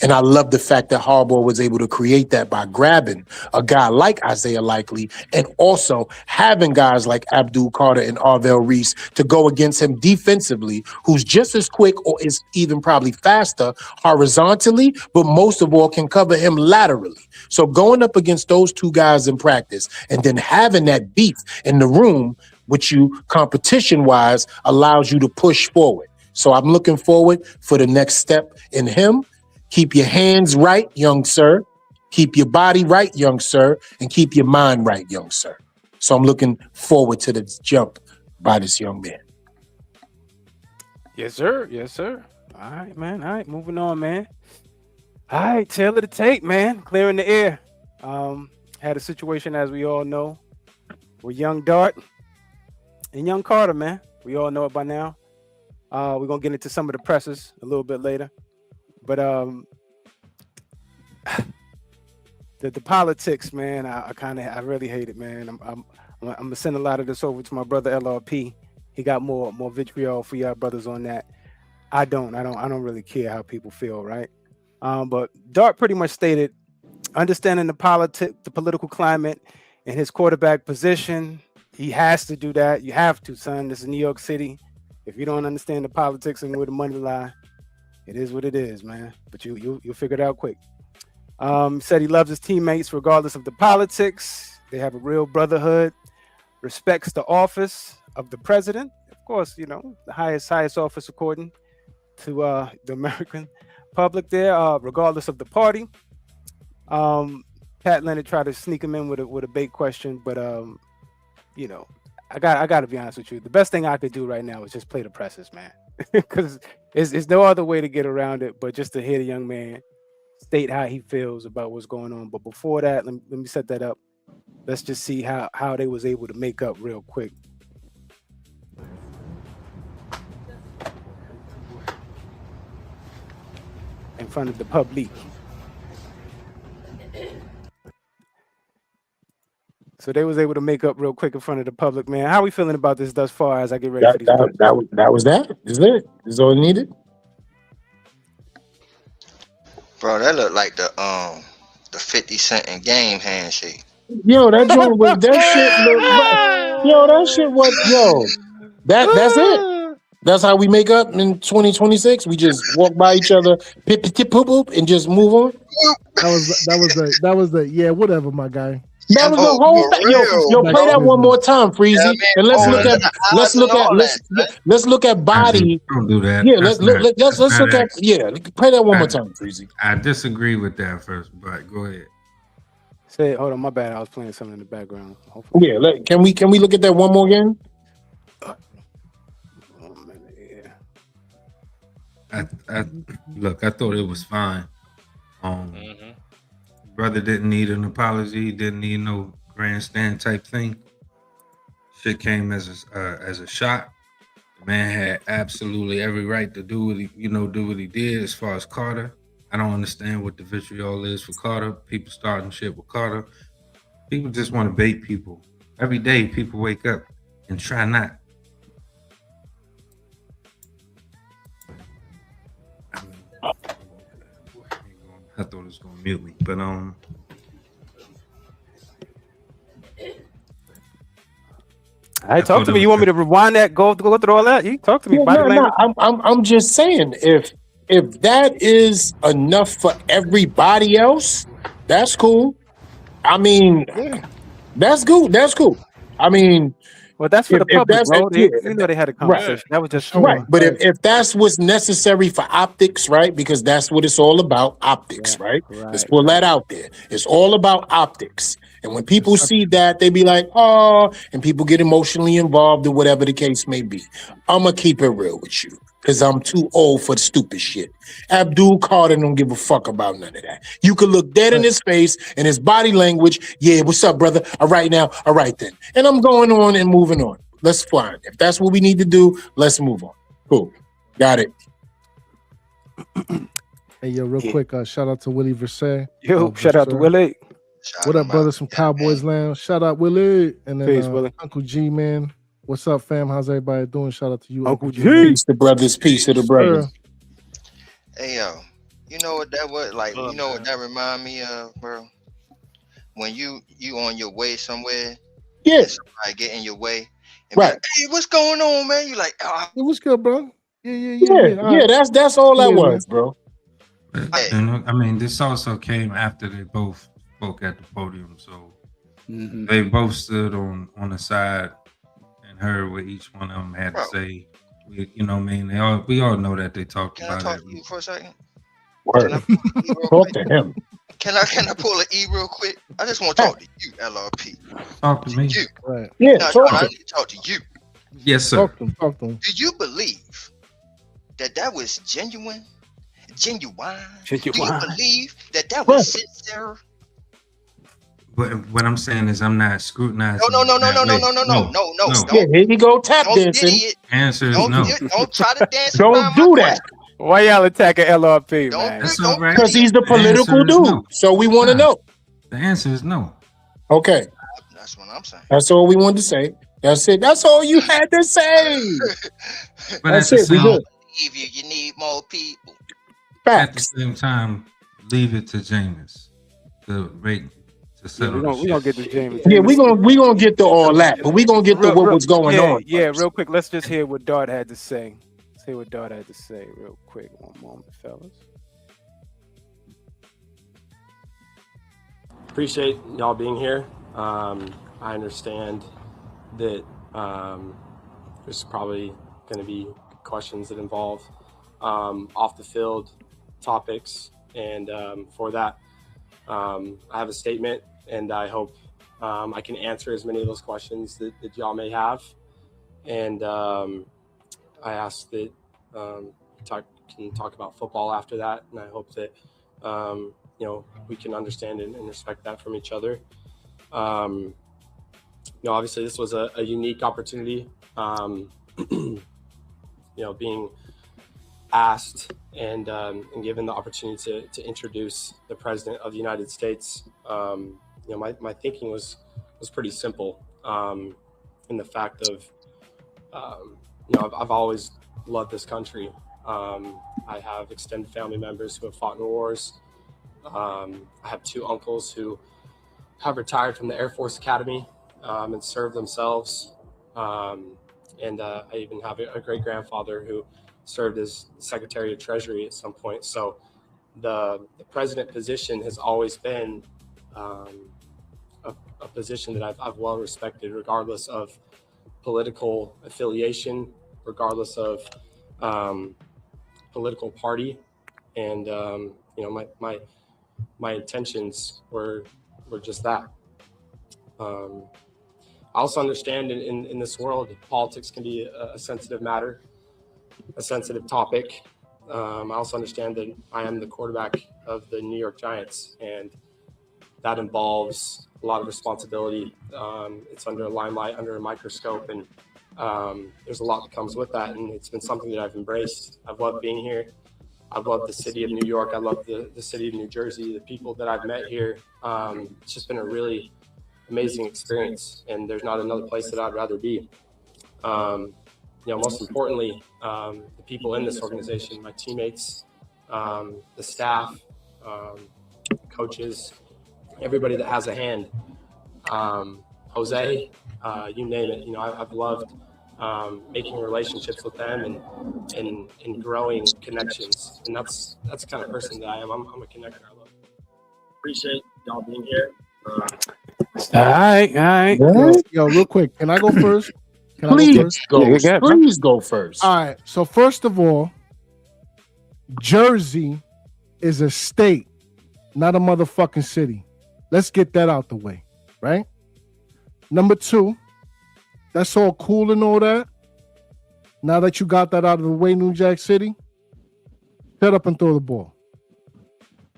And I love the fact that Harbaugh was able to create that by grabbing a guy like Isaiah Likely and also having guys like Abdul Carter and Arvell Reese to go against him defensively, who's just as quick or is even probably faster horizontally, but most of all can cover him laterally. So going up against those two guys in practice and then having that beef in the room, which you competition-wise allows you to push forward. So I'm looking forward for the next step in him. Keep your hands right, young sir. Keep your body right, young sir, and keep your mind right, young sir. So I'm looking forward to the jump by this young man. Yes, sir. Yes, sir. All right, man. All right, moving on, man. All right, tail of the tape, man. Clearing the air. Had a situation, as we all know, with young Dart and young Carter, man. We all know it by now. We're gonna get into some of the presses a little bit later, but the politics, man. I really hate it, man. I'm gonna send a lot of this over to my brother LRP. He got more vitriol for y'all brothers on that. I don't really care how people feel, right? But Dart pretty much stated, understanding the political climate and his quarterback position, he has to do that. You have to, son. This is New York City. If you don't understand the politics and where the money lie, it is what it is, man. But you'll figure it out quick. Said he loves his teammates regardless of the politics. They have a real brotherhood. Respects the office of the president. Of course, you know, the highest office according to the American public there, regardless of the party. Pat Leonard tried to sneak him in with a bait question, but you know, I got to be honest with you. The best thing I could do right now is just play the presses, man, because there's no other way to get around it but just to hear the young man state how he feels about what's going on. But before that, let me set that up. Let's just see how they was able to make up real quick. In front of the public. So they was able to make up real quick in front of the public, man. How are we feeling about this thus far as I get ready for these questions? That was that. Is it? Is all needed? Bro, that looked like the 50 Cent in Game handshake. Yo, that joint was that shit. Yo, that shit was That's it. That's how we make up in 2026. We just walk by each other, pip pip poop poop, and just move on. That was the yeah, whatever, my guy. That was the whole thing. Yo, play that one more time, Freezy, and let's look at body. Don't do that. Yeah, let's look at play that one more time, Freezy. I disagree with that first, but go ahead. Say, hold on, my bad. I was playing something in the background. Hopefully. Yeah, can we look at that one more again? I look. I thought it was fine. Brother didn't need an apology. Didn't need no grandstand type thing. Shit came as a shot. The man had absolutely every right to do what he did. As far as Carter, I don't understand what the vitriol is for Carter. People starting shit with Carter. People just want to bait people. Every day, people wake up and try not. I thought it was gonna mute me, but All right, talk to me. You want me to rewind that? Go through all that? You talk to me. No. I'm just saying, if that is enough for everybody else, that's cool. I mean, that's cool. That's cool. I mean, well, that's for the public, bro. You know they had a conversation. Right. That was just right. But if that's what's necessary for optics, right? Because that's what it's all about, optics, right? Let's pull that out there. It's all about optics. And when people see that, they be like, oh, and people get emotionally involved or whatever the case may be. I'm going to keep it real with you because I'm too old for the stupid shit. Abdul Carter don't give a fuck about none of that. You could look dead in his face and his body language. Yeah, what's up, brother? All right now. All right then. And I'm going on and moving on. Let's fly. If that's what we need to do, let's move on. Cool. Got it. Hey, yo, real quick, shout out to Willie Versailles. Yo, shout out to Willie. What up, brothers from Cowboys Lounge? Shout out Willie. And then Peace, Willie. Uncle G, man. What's up, fam? How's everybody doing? Shout out to you, Uncle G. Peace to brothers. Peace to the brothers. Hey, yo. You know what that was like? You know what that remind me of, bro? When you on your way somewhere, somebody get in your way, and be like, hey, what's going on, man? You like, oh, what's good, bro? Yeah. That's all that was, bro. And I mean, this also came after they both spoke at the podium, so they both stood on the side and heard what each one of them had to say You know what I mean? We all know that they talked Can I about talk it. to you for a second? Word. Can I pull an E real Talk quick? to him. Can I pull an E real quick? I just want to talk to you, LRP. Talk to me. You. Right. Yeah, No, talk I to need to talk to you. Yes, sir. Talk to him. Talk to him. Do you believe that was genuine? Do you believe that was sincere? But what I'm saying is I'm not scrutinizing. No. Yeah, here you go, tap Don't dancing. idiot. Answer is no. Don't try to dance Don't around do my that. question. Why y'all attacking LRP, Don't man? do- That's all right. Because he's the political answer is dude. no. So we want to Nah. know. The answer is no. Okay. That's what I'm saying. That's all we wanted to say. That's it. That's all you had to say. But That's at the it. We same, good. Believe you need more people. at the Facts. same time, leave it to Jameis to Yeah, settle we gonna get to James. Yeah, we gonna get to all that, but we gonna get to what was going on. Yeah, first. real quick. Let's just hear what Dart had to say. Let's hear what Dart had to say real quick. One moment, fellas. Appreciate y'all being here. I understand that there's probably going to be questions that involve off the field topics, and for that, I have a statement, and I hope I can answer as many of those questions that y'all may have. And I ask that can talk about football after that, and I hope that we can understand and respect that from each other. Obviously this was a unique opportunity, being asked and given the opportunity to introduce the President of the United States. My thinking was pretty simple, in the fact of, I've always loved this country. I have extended family members who have fought in wars. I have two uncles who have retired from the Air Force Academy and served themselves. And I even have a great grandfather who served as Secretary of Treasury at some point. So the president position has always been a position that I've well respected, regardless of political affiliation, regardless of political party. And, my intentions were just that. I also understand in this world, politics can be a sensitive matter, a sensitive topic. I also understand that I am the quarterback of the New York Giants, and that involves a lot of responsibility. It's under a limelight, under a microscope, and there's a lot that comes with that. And it's been something that I've embraced. I've loved being here. I've loved the city of New York. I love the city of New Jersey, the people that I've met here. It's just been a really amazing experience, and there's not another place that I'd rather be. Most importantly, the people in this organization, my teammates, the staff, coaches, everybody that has a hand. Jose, you name it. I've loved making relationships with them and growing connections. And that's the kind of person that I am. I'm a connector. I love it. Appreciate y'all being here. All right. Yo, real quick, can I go first? Please go. Yeah, go ahead, bro. Please go first. All right. So first of all, Jersey is a state, not a motherfucking city. Let's get that out the way, right? Number two, that's all cool and all that. Now that you got that out of the way, New Jack City, shut up and throw the ball.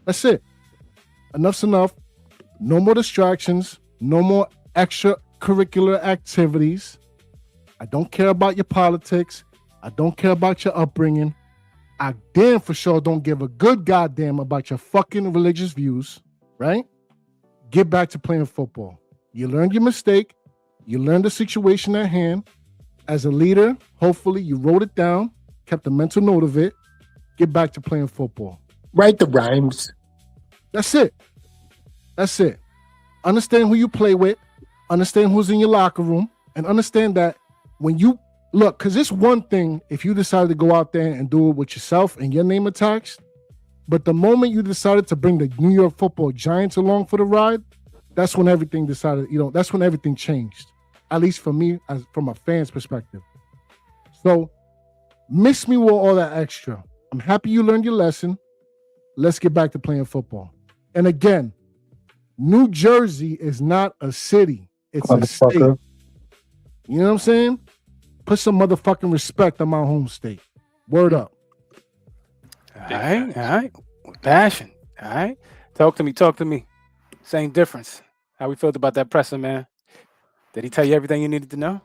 That's it. Enough's enough. No more distractions. No more extracurricular activities. I don't care about your politics. I don't care about your upbringing. I damn for sure don't give a good goddamn about your fucking religious views, right? Get back to playing football. You learned your mistake. You learned the situation at hand. As a leader, hopefully you wrote it down, kept a mental note of it. Get back to playing football. Write the rhymes. That's it. That's it. Understand who you play with. Understand who's in your locker room. And understand that when you look, because it's one thing if you decided to go out there and do it with yourself and your name attached. But the moment you decided to bring the New York Football Giants along for the ride, that's when everything that's when everything changed. At least for me, from a fan's perspective. So Miss me with all that extra. I'm happy you learned your lesson. Let's get back to playing football. And again, New Jersey is not a city. It's a state. You know what I'm saying? Put some motherfucking respect on my home state. Word up. All right. With passion. All right. Talk to me. Same difference. How we felt about that presser, man? Did he tell you everything you needed to know?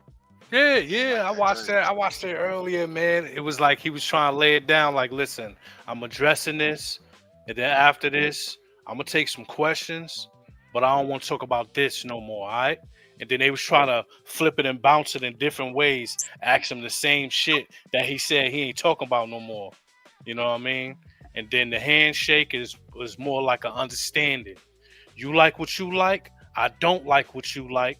Yeah. I watched that earlier, man. It was like he was trying to lay it down. Like, listen, I'm addressing this, and then after this, I'm gonna take some questions, but I don't want to talk about this no more. All right. And then they was trying to flip it and bounce it in different ways, ask him the same shit that he said he ain't talking about no more. You know what I mean? And then the handshake was more like an understanding. You like what you like. I don't like what you like,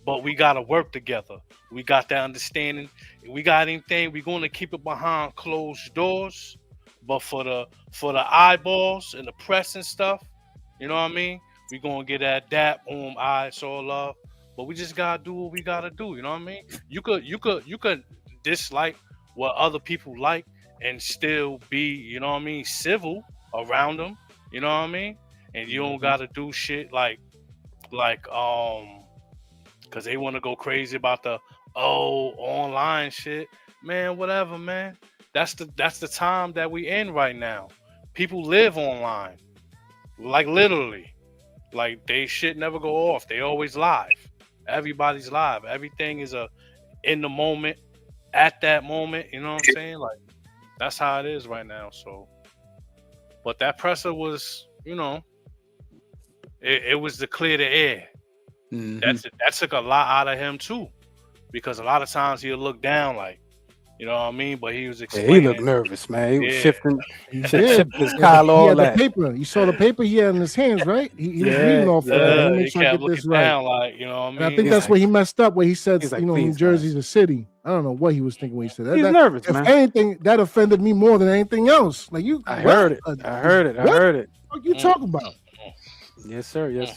but we got to work together. We got that understanding. If we got anything, we're going to keep it behind closed doors. But for the eyeballs and the press and stuff, you know what I mean? We're going to get at that. It's all love. But we just got to do what we got to do. You know what I mean? You could dislike what other people like and still be, you know what I mean, civil around them. You know what I mean? And you don't got to do shit like because they want to go crazy about the online shit, man. Whatever, man. That's the time that we in right now. People live online, like literally, like they shit never go off. They always live. Everybody's live. Everything is in the moment, at that moment. You know what I'm saying? Like that's how it is right now. So, but that presser was, you know, it was to clear the air. Mm-hmm. That took a lot out of him too, because a lot of times he'll look down, like, you know what I mean. But he was explaining. Yeah, he looked nervous, man. He was shifting his He collar, had the paper. You saw the paper he had in his hands, right? He was reading off of it. Let me make sure I get this right. Down, like, you know what I mean? And I think that's where he messed up, where he said, like, you know, New Jersey's a city. I don't know what he was thinking when he said that. He's nervous, man. If anything, that offended me more than anything else. Like you, I heard it. What the fuck you talking about? Yes, sir. Yeah.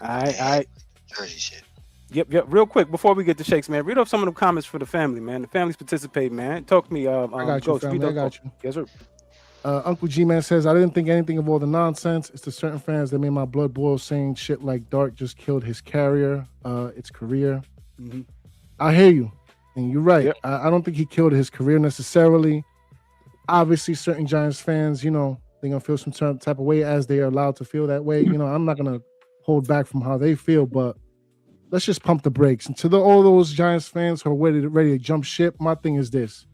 I Jersey shit. Yep. Real quick before we get to shakes, man, read off some of the comments for the family, man. The family's participating, man. Talk to me. I got you, family. I got you. Yes, sir. Uncle G-Man says, I didn't think anything of all the nonsense. It's the certain fans that made my blood boil saying shit like Dart just killed his carrier, its career. Mm-hmm. I hear you. And you're right. Yep. I don't think he killed his career necessarily. Obviously, certain Giants fans, you know, they're going to feel some type of way as they are allowed to feel that way. You know, I'm not going to hold back from how they feel, but let's just pump the brakes. And to all those Giants fans who are ready to jump ship, my thing is this.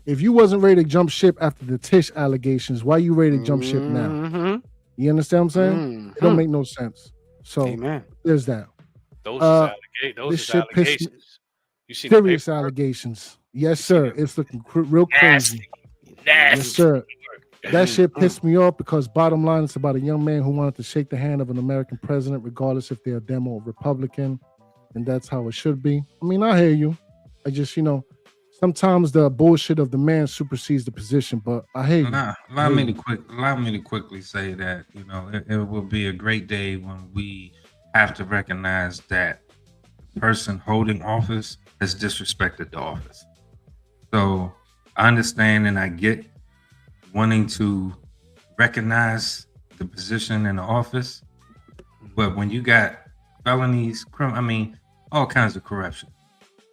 If you wasn't ready to jump ship after the Tish allegations, why you ready to jump ship now? Mm-hmm. You understand what I'm saying? It don't make no sense. So there's that. Those is allegations. You see serious allegations. Yes, sir. It's looking real crazy. Nasty. Yes, sir. That shit pissed me off because bottom line, it's about a young man who wanted to shake the hand of an American president, regardless if they're a Demo or Republican. And that's how it should be. I mean, I hear you. I just, you know, sometimes the bullshit of the man supersedes the position, but I hear you. Allow me to quickly say that, you know, it will be a great day when we have to recognize that the person holding office has disrespected the office. So I understand and I get wanting to recognize the position in the office, but when you got felonies, all kinds of corruption.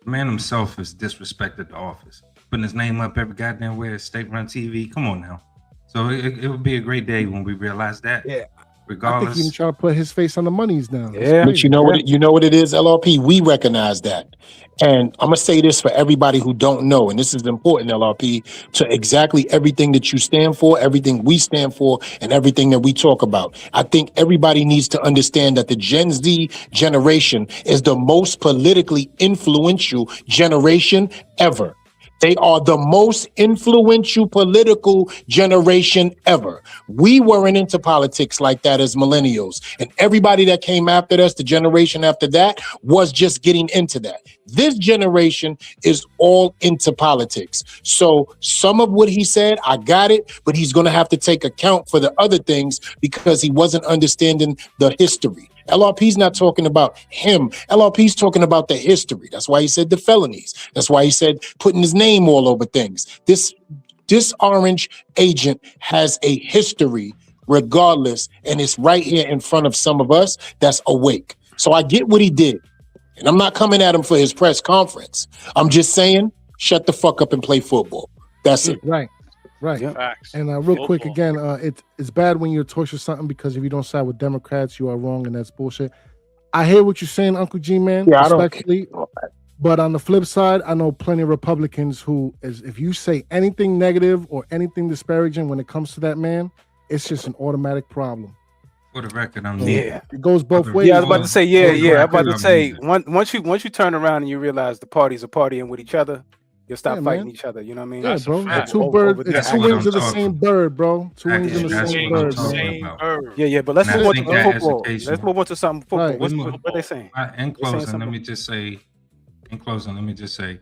The man himself has disrespected the office, putting his name up every goddamn where state-run TV. Come on now. So it would be a great day when we realize that. Yeah. Regardless. I think he trying to put his face on the monies now. Yeah. But you know what it is, LRP? We recognize that. And I'm going to say this for everybody who don't know, and this is important, LRP, to exactly everything that you stand for, everything we stand for, and everything that we talk about. I think everybody needs to understand that the Gen Z generation is the most politically influential generation ever. They are the most influential political generation ever. We weren't into politics like that as millennials. And everybody that came after us, the generation after that, was just getting into that. This generation is all into politics. So some of what he said, I got it, but he's going to have to take account for the other things because he wasn't understanding the history. LRP's not talking about him. LRP's talking about the history. That's why he said the felonies. That's why he said putting his name all over things. This orange agent has a history regardless, and it's right here in front of some of us that's awake. So I get what he did. And I'm not coming at him for his press conference. I'm just saying, shut the fuck up and play football. That's it. Right. Yeah. Facts. And real quick, Football. again, it's bad when you're torture something because if you don't side with Democrats, you are wrong, and that's bullshit. I hear what you're saying, Uncle G, man, Yeah, I don't respectfully. But on the flip side, I know plenty of Republicans who, if you say anything negative or anything disparaging when it comes to that man, it's just an automatic problem. For the record, I'm Yeah. It goes both ways. Yeah, I was about to say, I'm about to I'm say, neither. once you turn around and you realize the parties are partying with each other, you'll stop Yeah, fighting man. each other. You know what I mean? Yeah, That's a bro. fact. It's two Over birds. the It's That's two what wings I'm of the talking same about. bird, bro. Two wings of the That's same what I'm bird, talking man. about. Yeah, but let's And I move on to think that football. education- Let's move on to something football. Right. What they saying? In They're saying closing, let something. me just say,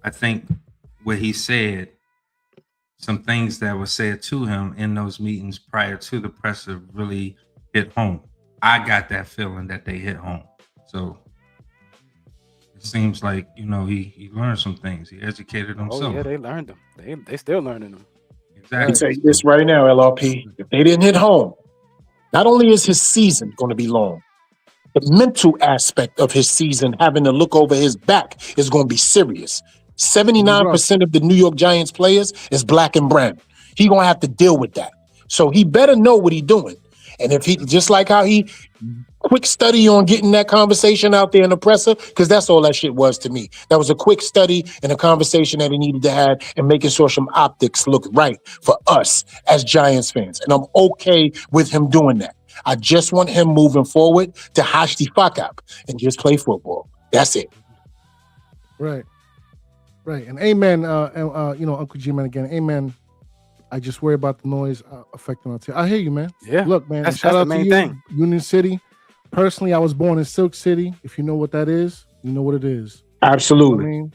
I think what he said, some things that were said to him in those meetings prior to the presser really hit home. I got that feeling that they hit home. So it seems like, he learned some things. He educated himself. Oh yeah, they learned them. They still learning them. I can tell Exactly. you this right now, LRP. If they didn't hit home, not only is his season going to be long, the mental aspect of his season, having to look over his back, is going to be serious. 79% of the New York Giants players is black and brown. He going to have to deal with that. So he better know what he's doing. And if he, just like how he quick study on getting that conversation out there in the presser, because that's all that shit was to me. That was a quick study and a conversation that he needed to have and making sure some optics look right for us as Giants fans. And I'm okay with him doing that. I just want him moving forward to hash the fuck up and just play football. That's it. Right. And amen, Uncle G, man, again, amen. I just worry about the noise affecting our team. I hear you, man. Yeah. Look, man, That's shout the out to main you, thing. Union City. Personally, I was born in Silk City. If you know what that is, you know what it is. Absolutely. You know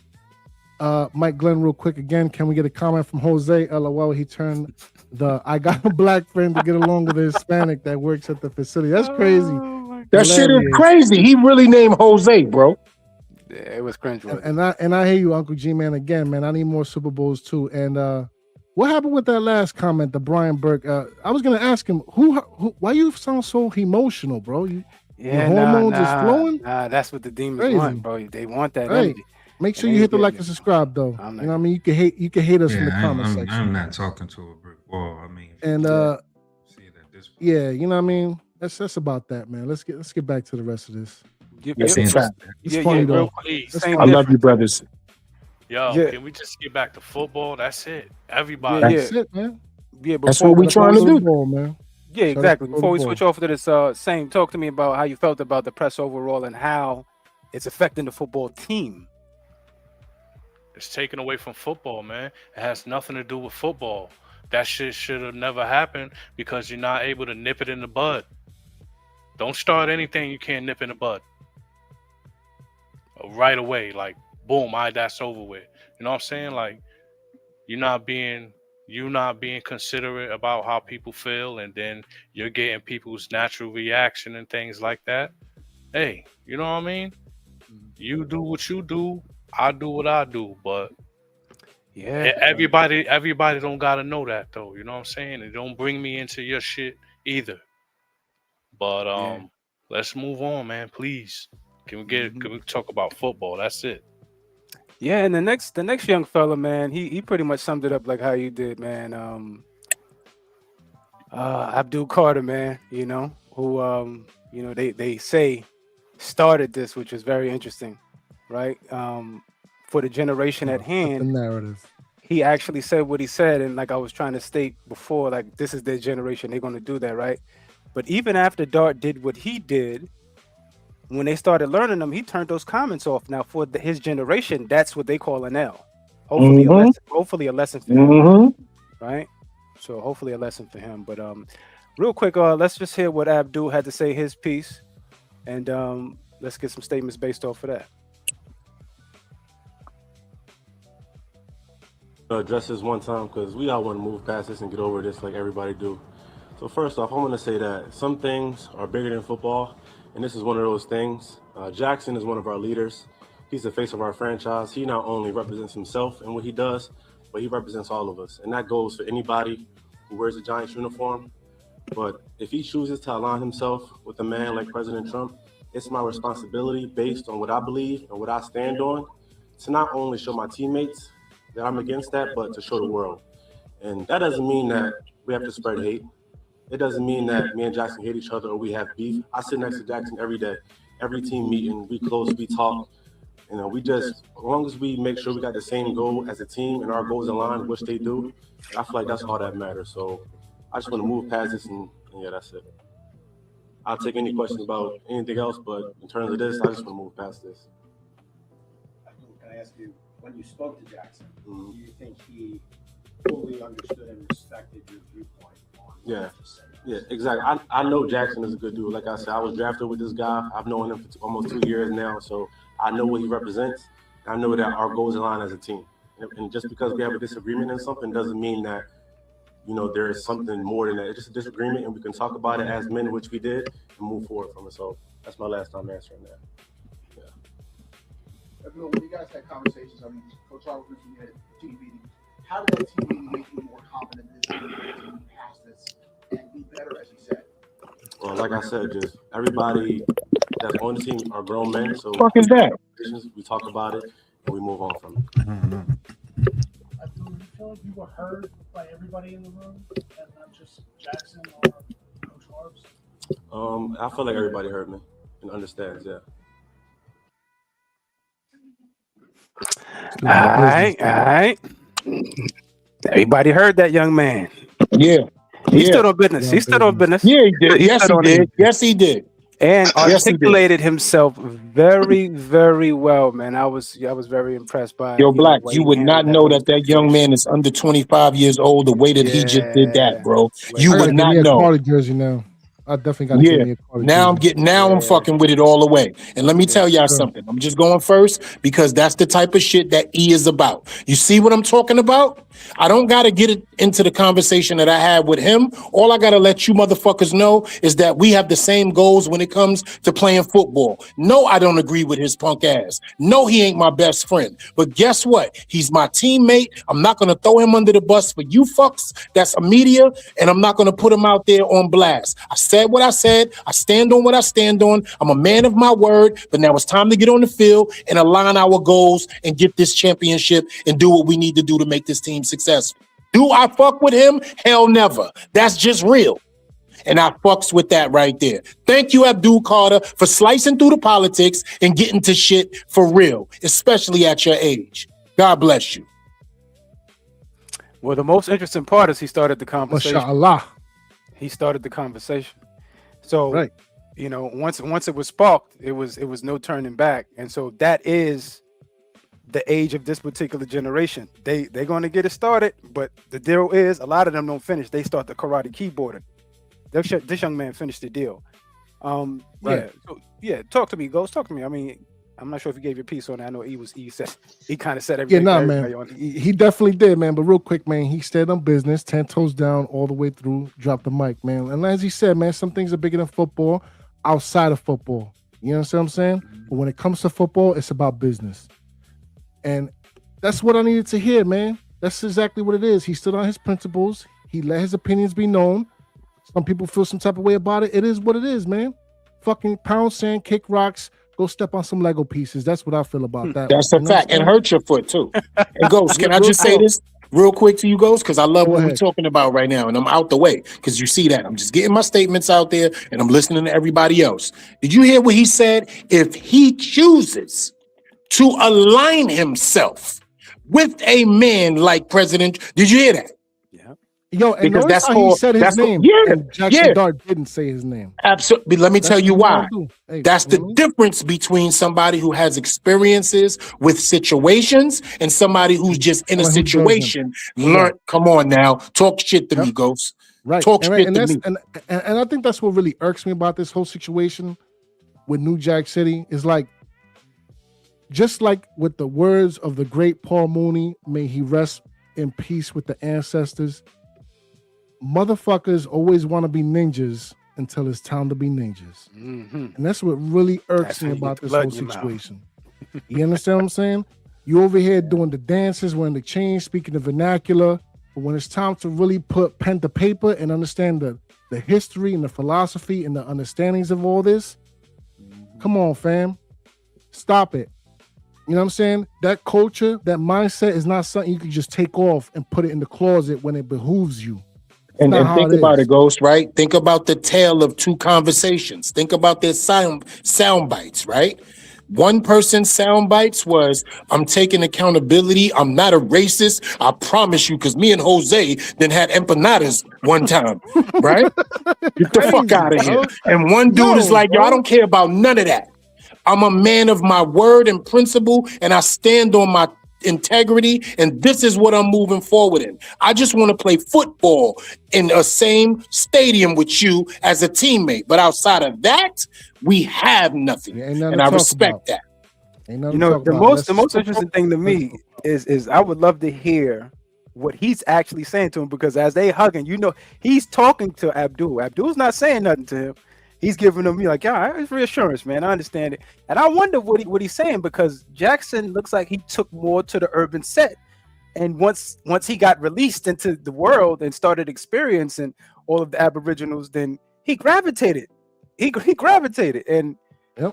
what I mean? Mike Glenn, real quick again, can we get a comment from Jose? LOL, he turned I got a black friend to get along with a Hispanic that works at the facility. That's crazy. That shit is Hilarious. crazy. He really named Jose, bro. Yeah, it was cringe. And I hear you, Uncle G, man. Again, man, I need more Super Bowls too. And what happened with that last comment, the Brian Burke? I was gonna ask him, who why you sound so emotional, bro? Your hormones is flowing. Nah, that's what the demons Crazy. want, bro. They want that Hey, energy. make sure And you they hit the get like it. and subscribe, though. I'm You know what I mean? You can hate us in the comment section. I'm not talking to a brick wall. I mean, And see it at this point. yeah, you know what I mean. That's about that, man. Let's get back to the rest of this. That's a fact. It's funny though. real quick. Please. Same I love difference. you, brothers. Yo, Yeah. can we just get back to football? That's it. Everybody. Yeah. That's it, man. Yeah, That's before what we we- trying to do. Ball, man. Yeah, Shout out exactly. to Before we Cody switch Ball. off to this, talk to me about how you felt about the press overall and how it's affecting the football team. It's taken away from football, man. It has nothing to do with football. That shit should have never happened because you're not able to nip it in the bud. Don't start anything you can't nip in the bud. Right away, like boom, that's over with. You know what I'm saying? Like you're not being considerate about how people feel, and then you're getting people's natural reaction and things like that. Hey, you know what I mean? You do what you do, I do what I do, but Yeah, everybody don't gotta know that though. You know what I'm saying? And don't bring me into your shit either. But let's move on, man. Please. Can we talk about football? That's it. yeah. And the next young fella, man, he pretty much summed it up like how you did, man. Abdul Carter, man. You know who they say started this, which is very interesting, right? For the generation at The hand, narrative. he actually said what he said, and like I was trying to state before, like this is their generation, they're going to do that, right? But even after Dart did what he did, when they started learning them, he turned those comments off. Now for his generation, that's what they call an L. Hopefully, hopefully a lesson for him, right? So hopefully a lesson for him. But real quick, let's just hear what Abdul had to say, his piece, and let's get some statements based off of that. Address this one time because we all want to move past this and get over this like everybody do. So first off, I want to say that some things are bigger than football, and this is one of those things. Jaxson is one of our leaders. He's the face of our franchise. He not only represents himself and what he does, but he represents all of us, and that goes for anybody who wears a Giants uniform. But if he chooses to align himself with a man like President Trump, it's my responsibility, based on what I believe and what I stand on, to not only show my teammates that I'm against that, but to show the world. And that doesn't mean that we have to spread hate. It doesn't mean that me and Jaxson hate each other or we have beef. I sit next to Jaxson every day, every team meeting, we close, we talk. You know, we just, as long as we make sure we got the same goal as a team and our goals align, which they do, I feel like that's all that matters. So I just want to move past this and yeah, that's it. I'll take any questions about anything else, but in terms of this, I just want to move past this. Can I ask you, when you spoke to Jaxson, do you think he fully understood and respected your viewpoint on what Yeah, you just said? yeah, exactly. I know Jaxson is a good dude. Like I said, I was drafted with this guy. I've known him for almost 2 years now, so I know what he represents. I know that our goals align as a team. And just because we have a disagreement in something doesn't mean that, you know, there is something more than that. It's just a disagreement, and we can talk about it as men, which we did, and move forward from it. So that's my last time answering that. Abdul, when you guys had conversations, I mean, Coach Robert mentioned you had a team meeting. How did that team meeting make you more confident in this team to move past this and be better, as you said? Well, like I said, just everybody that's on the team are grown men. So Fuck is that? we talk about it and we move on from it. Abdul, do you feel like you were heard by everybody in the room, and not just Jaxson or Coach Harbs? I feel like everybody heard me and understands. Yeah. All right. Everybody heard that young man. Yeah. He stood on business. He stood on business. Yeah, he did. Yes, he did. Yes, he did. And Yes, he did. articulated himself very, very well, man. I was very impressed by Yo, Black, what you he would not handled know that young man is under 25 years old the way that he just did that, bro. You I would gotta get not me a know. Carter jersey now. I definitely got to Yeah. get me a Carter Now jersey. I'm fucking with it all the way. And let me tell y'all something. I'm just going first because that's the type of shit that E is about. You see what I'm talking about? I don't got to get it into the conversation that I had with him. All I got to let you motherfuckers know is that we have the same goals when it comes to playing football. No, I don't agree with his punk ass. No, he ain't my best friend. But guess what? He's my teammate. I'm not going to throw him under the bus for you fucks. That's a media. And I'm not going to put him out there on blast. I said what I said. I stand on what I stand on. I'm a man of my word. But now it's time to get on the field and align our goals and get this championship and do what we need to do to make this team successful. Do I fuck with him? Hell never. That's just real. And I fucks with that right there. Thank you, Abdul Carter, for slicing through the politics and getting to shit for real, especially at your age. God bless you. Well, the most interesting part is he started the conversation. Mashallah. He started the conversation. So, you know, once it was sparked, it was no turning back. And so that is the age of this particular generation. They're going to get it started, but the deal is a lot of them don't finish. They start the karate keyboarding. This young man finished the deal. Talk to me, Ghost. Talk to me. I mean, I'm not sure if you gave your piece on it. I know he kind of said everything. Yeah, man. He definitely did, man. But real quick, man, he stayed on business, 10 toes down all the way through, dropped the mic, man. And as he said, man, some things are bigger than football, outside of football. You know what I'm saying? But when it comes to football, it's about business. And that's what I needed to hear, man. That's exactly what it is. He stood on his principles. He let his opinions be known. Some people feel some type of way about it. It is what it is, man. Fucking pound sand, kick rocks, go step on some Lego pieces. That's what I feel about that. That's a fact. And hurt your foot, too. And Ghost, can I just say this real quick to you, Ghost? Because I love what we're talking about right now. And I'm out the way because you see that. I'm just getting my statements out there and I'm listening to everybody else. Did you hear what he said? If he chooses to align himself with a man like President, did you hear that? Yo, and Because notice that's how called, he said his that's name. yeah, and Jaxson Dart didn't say his name. Absolutely. Let me tell you why. Hey, That's the difference between somebody who has experiences with situations and somebody who's just in a situation. Learn. Come on now. Talk shit to me, Ghost. Right. Talk and, shit and to that's, me. And I think that's what really irks me about this whole situation with New Jack City is like, just like with the words of the great Paul Mooney, may he rest in peace with the ancestors. Motherfuckers always want to be ninjas until it's time to be ninjas. Mhm. And that's what really irks That's me when you get about the this blood whole in your mouth. situation. You understand what I'm saying? You over here doing the dances, wearing the chains, speaking the vernacular. But when it's time to really put pen to paper and understand the history and the philosophy and the understandings of all this, come on, fam. Stop it. You know what I'm saying? That culture, that mindset is not something you can just take off and put it in the closet when it behooves you. It's And not how think it about is. it, Ghost, right? Think about the tale of two conversations. Think about their sound bites, right? One person's sound bites was, I'm taking accountability. I'm not a racist. I promise you, because me and Jose then had empanadas one time, right? Get the fuck Crazy, out of here. bro. And one dude is Yo, like, yo, I bro. don't care about none of that. I'm a man of my word and principle, and I stand on my integrity, and this is what I'm moving forward in. I just want to play football in the same stadium with you as a teammate. But outside of that, we have nothing. Ain't nothing And to I talk respect about. that. Ain't nothing You to know, talk the about. most Unless it's interesting thing to me is I would love to hear what he's actually saying to him, because as they hugging, you know, he's talking to Abdul. Abdul's not saying nothing to him. He's giving him like, yeah, it's reassurance, man. I understand it. And I wonder what he's saying, because Jaxson looks like he took more to the urban set. And once he got released into the world and started experiencing all of the Aboriginals, then he gravitated. He gravitated. And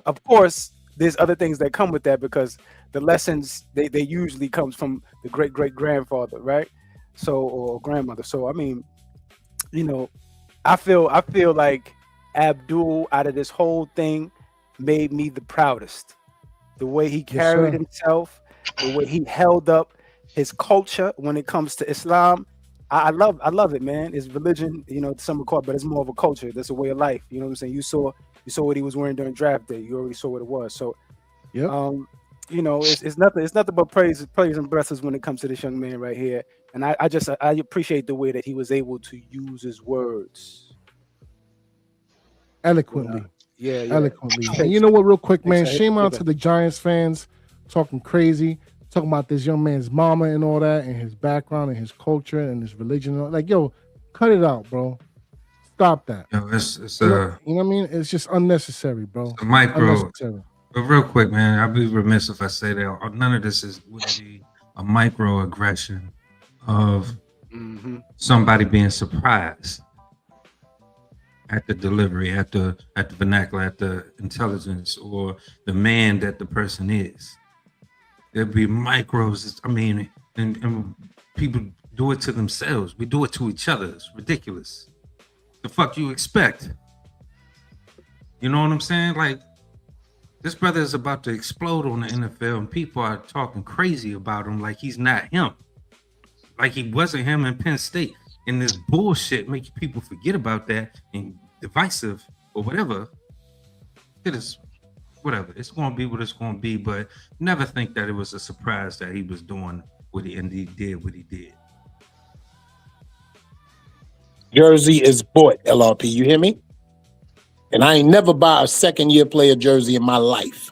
of course, there's other things that come with that, because the lessons they usually comes from the great grandfather, right? So, or grandmother. So I mean, you know, I feel like Abdul, out of this whole thing, made me the proudest. The way he carried sir. himself, the way he held up his culture when it comes to Islam. I love it, man. It's religion, you know, some would call it, but it's more of a culture. That's a way of life. You know what I'm saying? You saw what he was wearing during draft day. You already saw what it was. So, Yep. you know, it's nothing but praise and blessings when it comes to this young man right here. And I appreciate the way that he was able to use his words Eloquently. Yeah. Eloquently. And you know what, real quick, man, Thanks, shame out yeah, to the Giants fans talking crazy, talking about this young man's mama and all that, and his background and his culture and his religion. Like, yo, cut it out, bro. Stop that. Yo, it's you know what I mean? It's just unnecessary, bro. a micro. Unnecessary. But real quick, man, I'd be remiss if I say that none of this would be a microaggression of somebody being surprised at the delivery, at the vernacular, at the intelligence, or the man that the person is. There'd be micros. I mean, and people do it to themselves. We do it to each other. It's ridiculous. The fuck you expect? You know what I'm saying? Like, this brother is about to explode on the NFL, and people are talking crazy about him like he's not him. Like he wasn't him in Penn State. And this bullshit makes people forget about that and divisive or whatever. It is whatever. It's going to be what it's going to be, but never think that it was a surprise that he was doing what he did what he did. Jersey is bought, LRP. You hear me? And I ain't never buy a second-year player jersey in my life.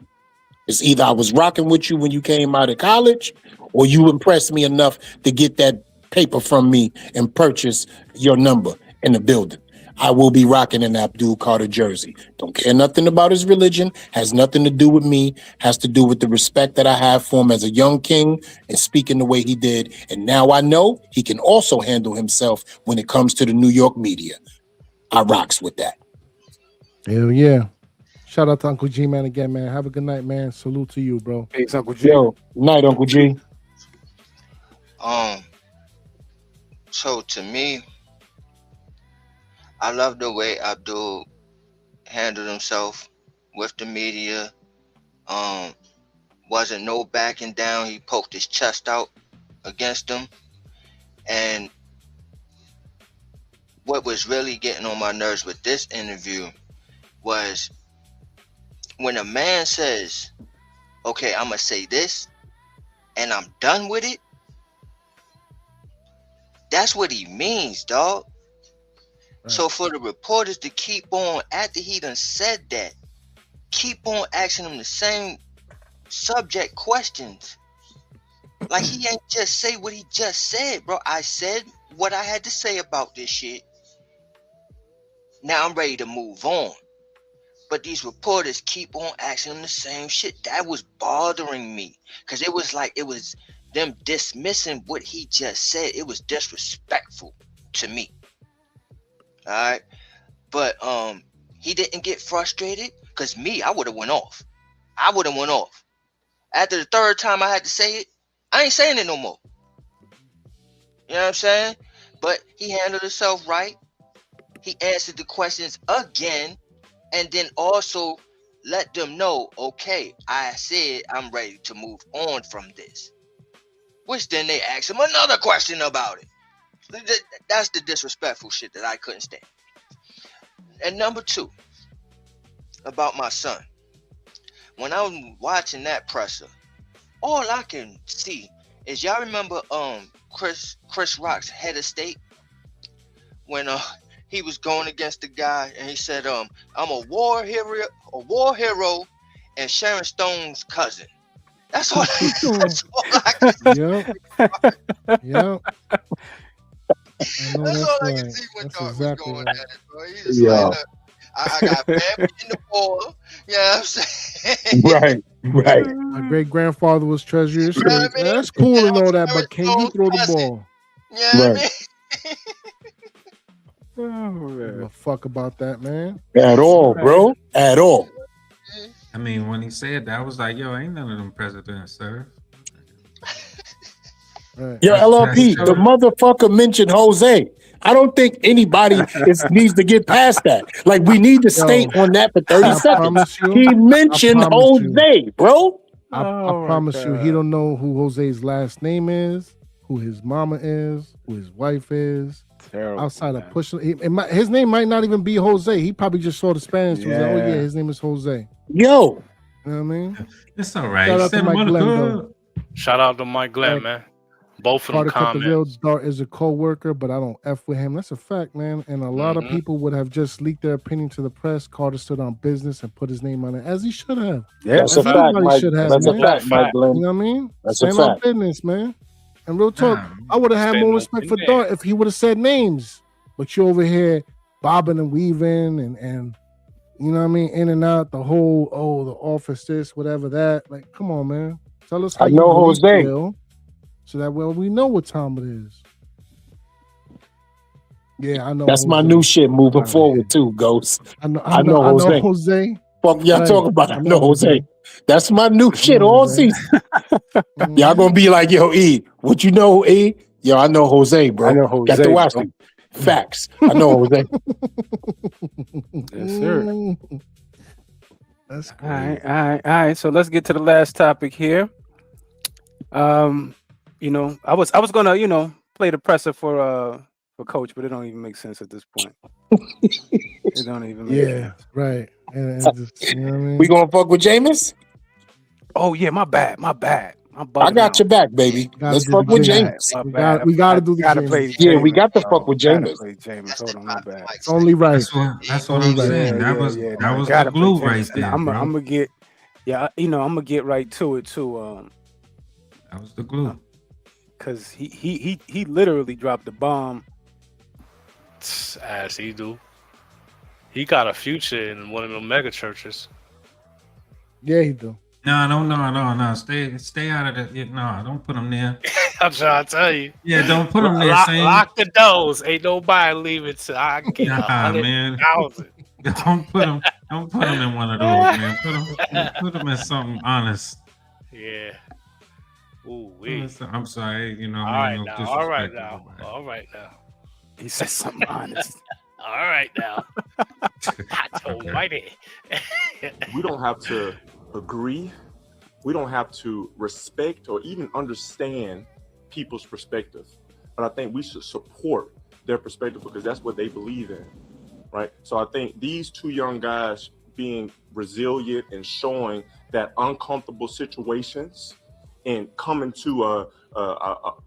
It's either I was rocking with you when you came out of college, or you impressed me enough to get that paper from me and purchase your number in the building. I will be rocking an Abdul Carter jersey. Don't care nothing about his religion, has nothing to do with me, has to do with the respect that I have for him as a young king and speaking the way he did. And now I know he can also handle himself when it comes to the New York media. I rocks with that. Hell yeah. Shout out to Uncle G, man, again, man. Have a good night, man. Salute to you, bro. Thanks, Uncle G. Yo, night, Uncle G. So to me, I love the way Abdul handled himself with the media. Wasn't no backing down. He poked his chest out against them. And what was really getting on my nerves with this interview was when a man says, okay, I'm going to say this and I'm done with it. That's what he means, dog. Right. So for the reporters to keep on, after he done said that, keep on asking him the same subject questions Like, he ain't just say what he just said, bro. I said what I had to say about this shit. Now I'm ready to move on. But these reporters keep on asking him the same shit. That was bothering me. Because it was like, it was them dismissing what he just said. It was disrespectful to me. All right. But he didn't get frustrated. Because me, I would have went off. After the third time I had to say it, I ain't saying it no more. You know what I'm saying? But he handled himself right. He answered the questions again, and then also let them know, okay, I said I'm ready to move on from this. Which then they asked him another question about it. That's the disrespectful shit that I couldn't stand. And number 2, about my son. When I was watching that presser, all I can see is, y'all remember Chris Rock's head of state when he was going against the guy and he said, I'm a war hero and Sharon Stone's cousin. That's all I can see. Yep. That's all I can see when Dart was going at it, bro. He was Yeah. like, look, I got family in the ball. You know what I'm saying? Right. My great grandfather was treasurer of You know what state. I mean? That's cool and all And that, but can you throw the ball? You know what I mean? Don't give a fuck about that, man. At all, bro. At all. I mean, when he said that, I was like, yo, ain't none of them presidents, sir. Right. Yo, LRP, the motherfucker mentioned Jose. I don't think anybody needs to get past that. Like, we need to stay on that for 30 I seconds. promise you. He mentioned Jose, bro. I promise you, he don't know who Jose's last name is, who his mama is, who his wife is. Terrible, outside of pushing, his name might not even be Jose. He probably just saw the Spanish. He was like, oh yeah, his name is Jose. Yo. You know what I mean? It's all right. Shout out to Mike Glenn, though. Shout out to Mike Glenn, man. Both of them Carter comments. Dart is a co-worker, but I don't F with him. That's a fact, man. And a lot of people would have just leaked their opinion to the press. Carter stood on business and put his name on it, as he should have. Yeah, that's a fact, Mike. That's a fact, Mike Glenn. You know what I mean? That's a Stand on fact. business, man. And real talk, I would have had Stand more on respect for business. Dart if he would have said names. But you over here bobbing and weaving and you know what I mean, in and out, the whole, the office, this, whatever that. Like, come on, man. Tell us how I you know really Jose. feel, so that we know what time it is. Yeah, I know. That's my Jose. new shit moving forward too, Ghost. I know Jose. Fuck y'all Right. talking about. I I know know Jose. Jose. That's my new shit all season. Y'all gonna be like, yo, E, what you know, E? Yo, I know Jose, bro. I know Jose, Got to watch bro. him. Facts. I know Jose. Yes, sir. That's All right. So let's get to the last topic here. You know, I was gonna, play the presser for Coach, but it don't even make sense at this point. It don't even make sense. Right. And just, you know what I mean? We gonna fuck with Jameis? Oh yeah, my bad. I got your back, baby. Let's fuck with Jameis. We gotta do the gotta Jameis. play. Yeah, we Jameis, got to bro. fuck with Gotta Jameis. play Jameis. Hold on, my bad. It's only right. That's what I'm saying. That was the glue right there, I'm bro. gonna get, I'm gonna get right to it too. That was the glue. Cause he literally dropped the bomb. As he do. He got a future in one of them mega churches. Yeah, he do. No. Stay out of that. No, don't put him there. I'm trying to tell you. Yeah, don't put him there. Lock the doors. Ain't nobody leaving till I get man. 100,000. Don't put him in one of those, man. Put him in something honest. Yeah. Ooh, I'm sorry, All right now. He said something honest. All right now. I told Whitey. We don't have to agree. We don't have to respect or even understand people's perspective. But I think we should support their perspective because that's what they believe in, right? So I think these two young guys being resilient and showing that uncomfortable situations and coming to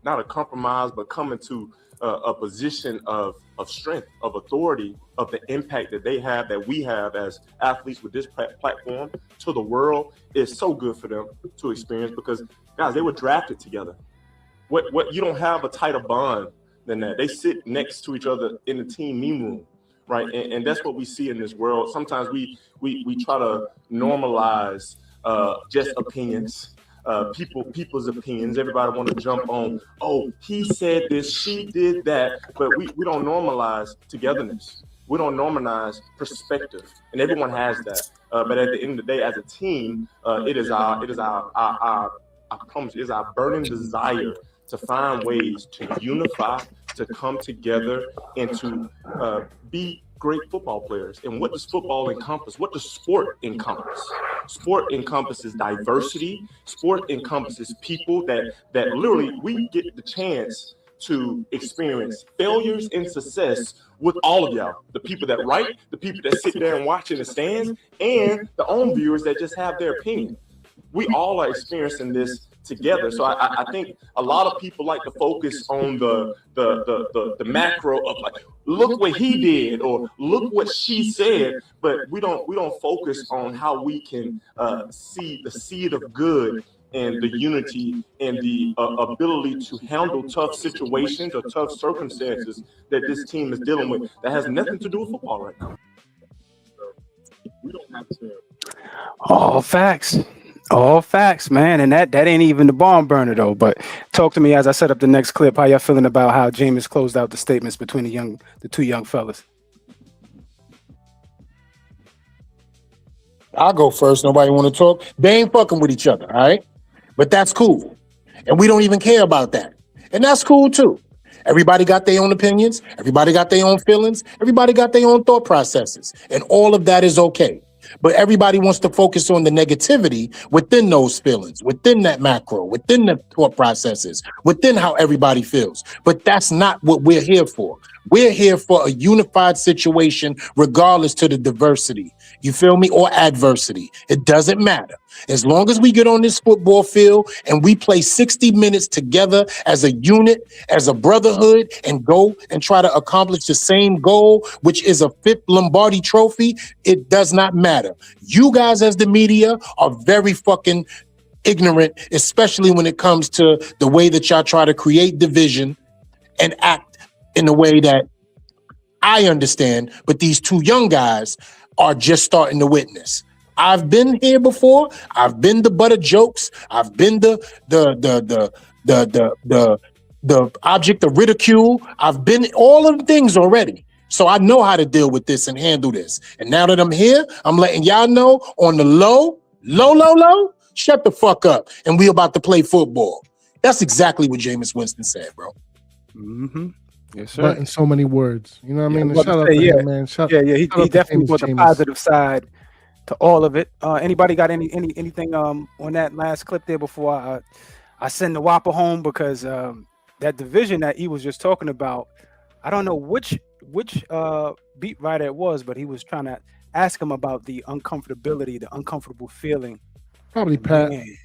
not a compromise, but coming to a position of strength, of authority, of the impact that they have, that we have as athletes with this platform to the world is so good for them to experience because, guys, they were drafted together. What you don't have a tighter bond than that. They sit next to each other in the team meeting room, right? And that's what we see in this world. Sometimes we try to normalize just opinions. People's opinions. Everybody want to jump on, oh, he said this, she did that, but we don't normalize togetherness. We don't normalize perspective, and everyone has that. But at the end of the day, as a team, it is our I promise, it is our burning desire to find ways to unify, to come together, and to be great football players. And what does football encompass? What does sport encompass? Sport encompasses diversity. Sport encompasses people that literally we get the chance to experience failures and success with all of y'all. The people that write, the people that sit there and watch in the stands, and the own viewers that just have their opinion. We all are experiencing this together. So I think a lot of people like to focus on the macro of like, look what he did or look what she said, but we don't focus on how we can see the seed of good and the unity and the ability to handle tough situations or tough circumstances that this team is dealing with that has nothing to do with football right now. We don't have to. All facts. All facts, man. And that ain't even the barn burner, though. But talk to me as I set up the next clip. How y'all feeling about how Jameis closed out the statements between the two young fellas? I'll go first. Nobody want to talk. They ain't fucking with each other, all right? But that's cool. And we don't even care about that. And that's cool, too. Everybody got their own opinions. Everybody got their own feelings. Everybody got their own thought processes. And all of that is okay. But everybody wants to focus on the negativity within those feelings, within that macro, within the thought processes, within how everybody feels. But that's not what we're here for. We're here for a unified situation, regardless to the diversity. You feel me? Or adversity. It doesn't matter. As long as we get on this football field and we play 60 minutes together as a unit, as a brotherhood, and go and try to accomplish the same goal, which is a 5th Lombardi trophy, it does not matter. You guys as the media are very fucking ignorant, especially when it comes to the way that y'all try to create division and act in the way that I understand, but these two young guys are just starting to witness. I've been here before. I've been the butt of jokes. I've been the object of ridicule. I've been all of the things already. So I know how to deal with this and handle this. And now that I'm here, I'm letting y'all know on the low, shut the fuck up. And we about to play football. That's exactly what Jameis Winston said, bro. Mm-hmm. Yes, sir. But in so many words, you know what I mean? Yeah, Shout out to him, man. He definitely brought the positive side to all of it. Anybody got anything on that last clip there before I send the Whopper home? Because that division that he was just talking about, I don't know which beat writer it was, but he was trying to ask him about the uncomfortability, the uncomfortable feeling. Probably Pat. Man.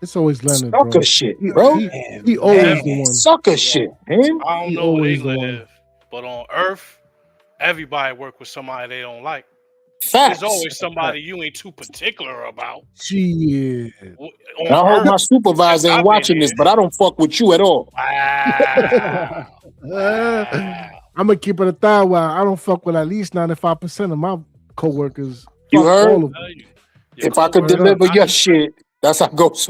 It's always Leonard, sucker bro. Shit, bro. He always the one. Sucker shit, man. I don't know where they live, but on Earth, everybody work with somebody they don't like. Facts. There's always somebody you ain't too particular about. Shit. I hope my supervisor ain't watching this, but I don't fuck with you at all. Wow. I'm gonna keep it 1,000. I don't fuck with at least 95% of my coworkers. You heard? All of them. If I could deliver your shit, that's how it goes.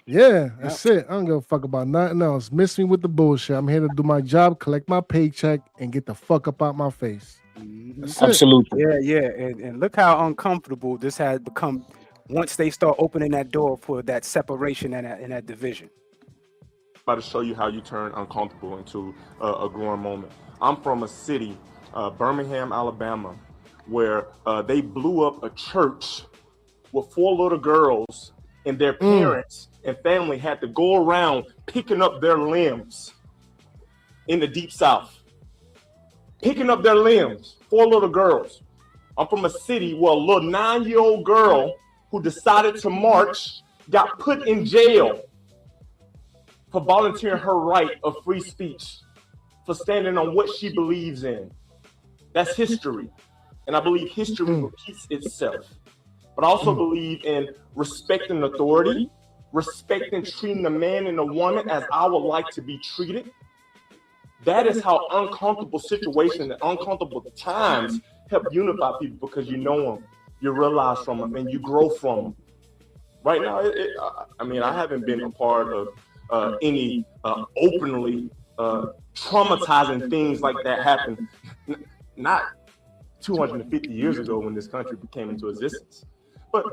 Yeah, that's it. I don't give a fuck about nothing else. Miss me with the bullshit. I'm here to do my job, collect my paycheck, and get the fuck up out my face. That's Absolutely. It. Yeah. And look how uncomfortable this has become once they start opening that door for that separation in that division. I'm about to show you how you turn uncomfortable into a growing moment. I'm from a city, Birmingham, Alabama, where they blew up a church with 4 little girls, and their parents and family had to go around picking up their limbs in the deep south. Picking up their limbs, 4 little girls. I'm from a city where a little 9-year-old girl who decided to march got put in jail for volunteering her right of free speech, for standing on what she believes in. That's history. And I believe history repeats itself. But I also believe in respecting authority respecting, treating the man and the woman as I would like to be treated. That is how uncomfortable situations and uncomfortable times help unify people, because you know them, you realize from them, and you grow from them. Right now, I mean, I haven't been a part of any openly traumatizing things like that happen. Not 250 years ago when this country came into existence, but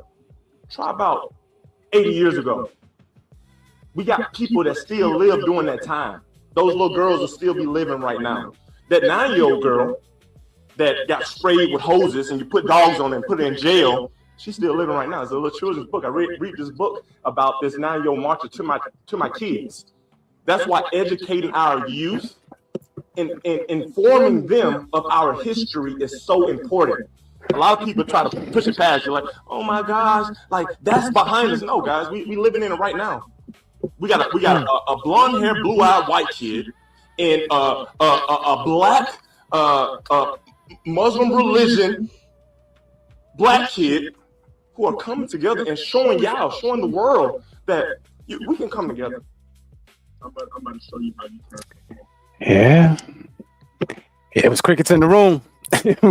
try about 80 years ago. We got people that still live during that time. Those little girls will still be living right now. That 9-year-old girl that got sprayed with hoses and you put dogs on her and put her in jail, she's still living right now. It's a little children's book. I read this book about this 9-year-old marcher to my kids. That's why educating our youth and informing them of our history is so important. A lot of people try to push it past. You're like, oh my gosh, like that's behind us. No, guys, we living in it right now. We got a blonde hair, blue eyed white kid and a black Muslim religion black kid who are coming together and showing the world that we can come together. I'm about to show you how you can. Yeah, it was crickets in the room. It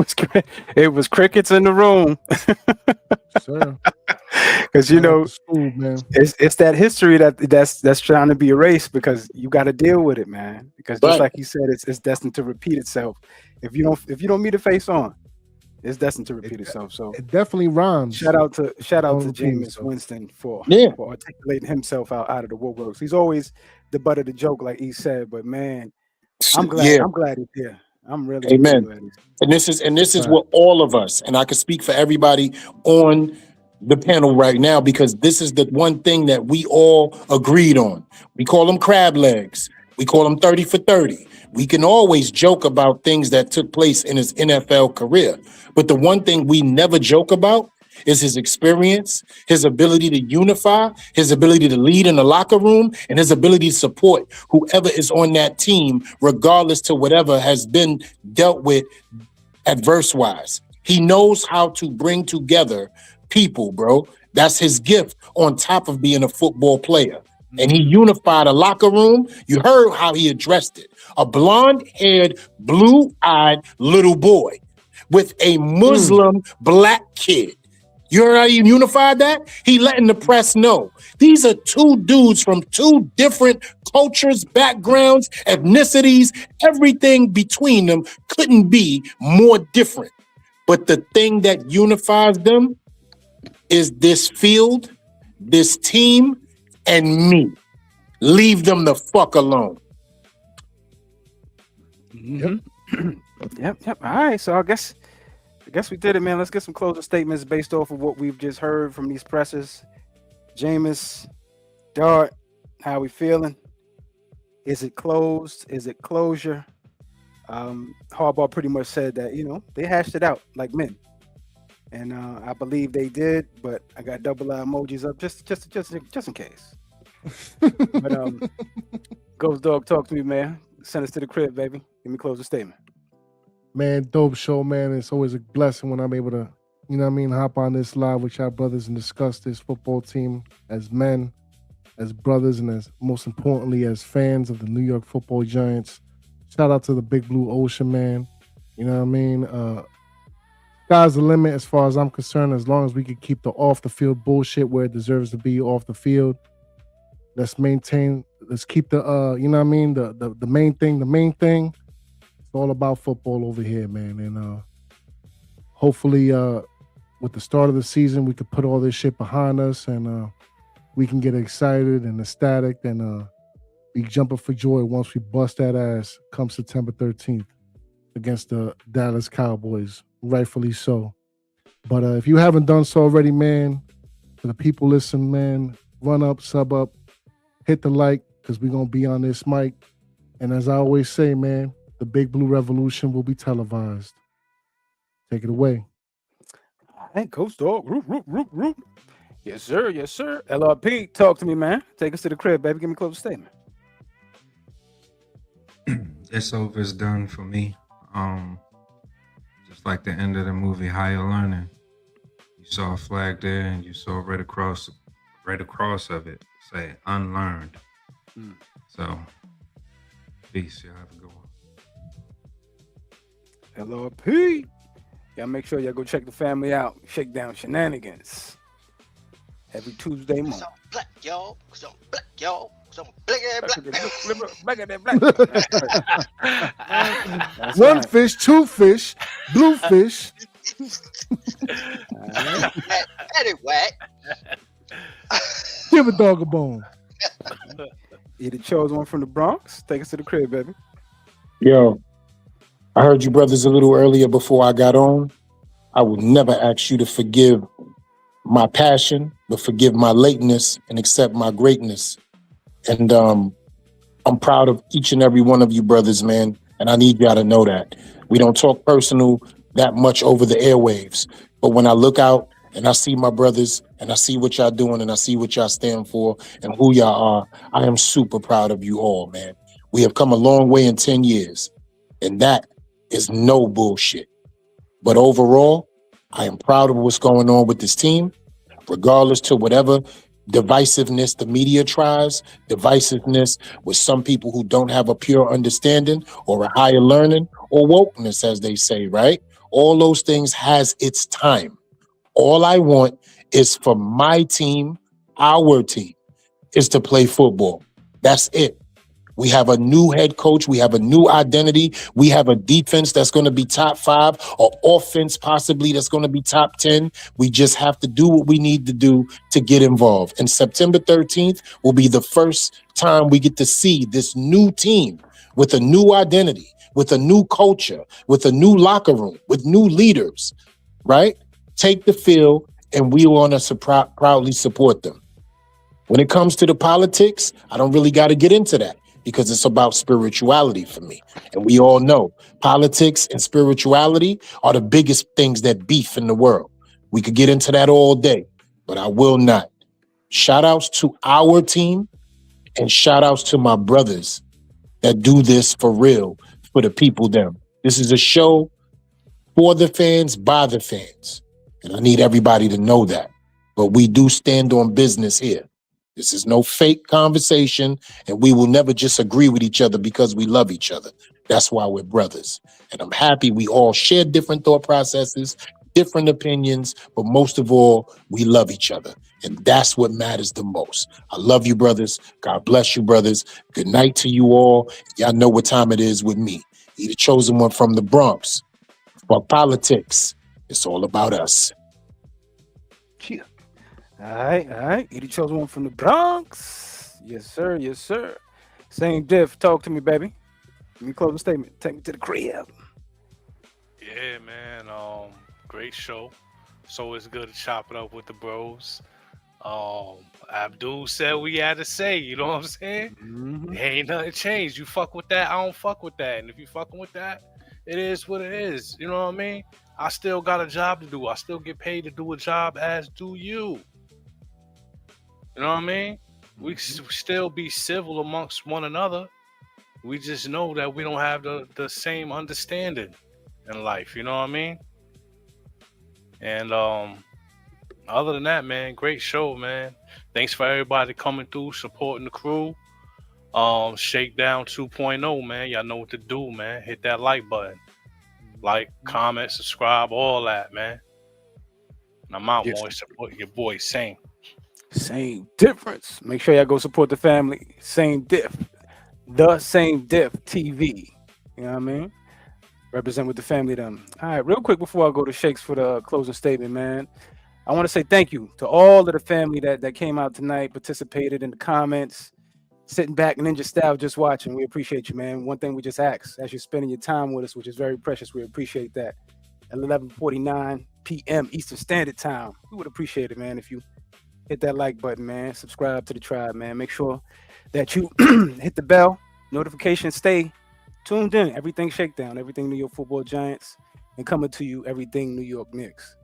was crickets in the room. Sir. Because you know, school, man. It's that history that's trying to be erased, because you got to deal with it, man. Because just like you said, it's destined to repeat itself. If you don't meet a face on, it's destined to repeat itself. So it definitely rhymes. Shout out to Jameis Winston for articulating himself out of the woodworks. He's always the butt of the joke, like he said. But man, I'm glad he's here. I'm really Amen. glad he's here. And this is what all of us, and I can speak for everybody on the panel right now, because this is the one thing that we all agreed on. We call them crab legs. We call them 30 for 30. We can always joke about things that took place in his NFL career. But the one thing we never joke about is his experience, his ability to unify, his ability to lead in the locker room, and his ability to support whoever is on that team, regardless to whatever has been dealt with adverse-wise. He knows how to bring together people, bro. That's his gift on top of being a football player. And he unified a locker room. You heard how he addressed it. A blonde-haired, blue-eyed little boy with a Muslim black kid. You heard how he unified that? He letting the press know. These are two dudes from two different cultures, backgrounds, ethnicities. Everything between them couldn't be more different. But the thing that unifies them is this field, this team, and me. Leave them the fuck alone. Yep. All right. So I guess we did it, man. Let's get some closing statements based off of what we've just heard from these pressers. Jameis, Dart, how we feeling? Is it closed? Is it closure? Harbaugh pretty much said that, they hashed it out like men. And I believe they did, but I got double eye emojis up just in case. But Ghost Dog, talk to me, man. Send us to the crib, baby. Give me closing statement. Man, dope show, man. It's always a blessing when I'm able to, hop on this live with y'all brothers and discuss this football team as men, as brothers, and as most importantly, as fans of the New York Football Giants. Shout out to the Big Blue Ocean, man. You know what I mean? Sky's the limit as far as I'm concerned, as long as we can keep the off-the-field bullshit where it deserves to be off the field. Let's keep the, the main thing. It's all about football over here, man. And hopefully with the start of the season, we could put all this shit behind us and we can get excited and ecstatic and be jumping for joy once we bust that ass come September 13th against the Dallas Cowboys. Rightfully so. But if you haven't done so already, man, for the people listening, man, run up, sub up, hit the like, because we're going to be on this mic. And as I always say, man, the Big Blue Revolution will be televised. Take it away. Hey, Ghost Dog. Roop. Yes, sir. LRP, talk to me, man. Take us to the crib, baby. Give me a closing statement. It's over. It's done for me. Just like the end of the movie Higher Learning. You saw a flag there and you saw right across right across of it say unlearned. So, peace. Y'all have a good one. LRP. Y'all make sure y'all go check the family out. Shakedown Shenanigans. Every Tuesday morning. Black, y'all. Cause I'm black, y'all. Cause I'm black. One fish, two fish, blue fish. Anyway. Give a dog a bone. You the chosen one from the Bronx. Take us to the crib, baby. Yo, I heard you brothers a little earlier before I got on. I would never ask you to forgive my passion, but forgive my lateness and accept my greatness. And I'm proud of each and every one of you brothers, man. And I need y'all to know that. We don't talk personal that much over the airwaves. But when I look out and I see my brothers and I see what y'all doing and I see what y'all stand for and who y'all are, I am super proud of you all, man. We have come a long way in 10 years. And that is no bullshit. But overall, I am proud of what's going on with this team, regardless to whatever divisiveness the media tries, divisiveness with some people who don't have a pure understanding or a higher learning or wokeness, as they say, right? All those things has its time. All I want is for my team, our team, is to play football. That's it. We have a new head coach. We have a new identity. We have a defense that's going to be top 5, or offense possibly that's going to be top 10. We just have to do what we need to do to get involved. And September 13th will be the first time we get to see this new team with a new identity, with a new culture, with a new locker room, with new leaders, right? Take the field, and we want to proudly support them. When it comes to the politics, I don't really got to get into that, because it's about spirituality for me. And we all know politics and spirituality are the biggest things that beef in the world. We could get into that all day, but I will not. Shout outs to our team and shout outs to my brothers that do this for real, for the people them. This is a show for the fans, by the fans. And I need everybody to know that. But we do stand on business here. This is no fake conversation, and we will never just agree with each other because we love each other. That's why we're brothers. And I'm happy we all share different thought processes, different opinions, but most of all, we love each other. And that's what matters the most. I love you, brothers. God bless you, brothers. Good night to you all. Y'all know what time it is with me. He the chosen one from the Bronx. For politics, it's all about us. Cheer. All right. You the chosen one from the Bronx. Yes, sir. Yes, sir. Same diff. Talk to me, baby. Let me close the statement. Take me to the crib. Yeah, man. Great show. So it's good to chop it up with the bros. Abdul said we had to say, you know what I'm saying? Mm-hmm. Ain't nothing changed. You fuck with that, I don't fuck with that. And if you fucking with that, it is what it is. You know what I mean? I still got a job to do. I still get paid to do a job, as do you. You know what I mean? We still be civil amongst one another. We just know that we don't have the same understanding in life. You know what I mean? And other than that, man, great show, man. Thanks for everybody coming through, supporting the crew. Shakedown 2.0, man. Y'all know what to do, man. Hit that like button. Like, comment, subscribe, all that, man. And I'm out, Yes. boys. Support your boy, Same. Same difference. Make sure y'all go support the family. Same diff. The Same Diff TV. You know what I mean? Represent with the family them. All right, real quick before I go to Shakes for the closing statement, man. I want to say thank you to all of the family that came out tonight, participated in the comments, sitting back ninja style just watching. We appreciate you, man. One thing we just ask, as you're spending your time with us, which is very precious, we appreciate that. At 11:49 p.m. Eastern Standard Time, we would appreciate it, man, if you hit that like button, man. Subscribe to the tribe, man. Make sure that you hit the bell, notifications, stay tuned in. Everything Shakedown, everything New York Football Giants, and coming to you, everything New York Knicks.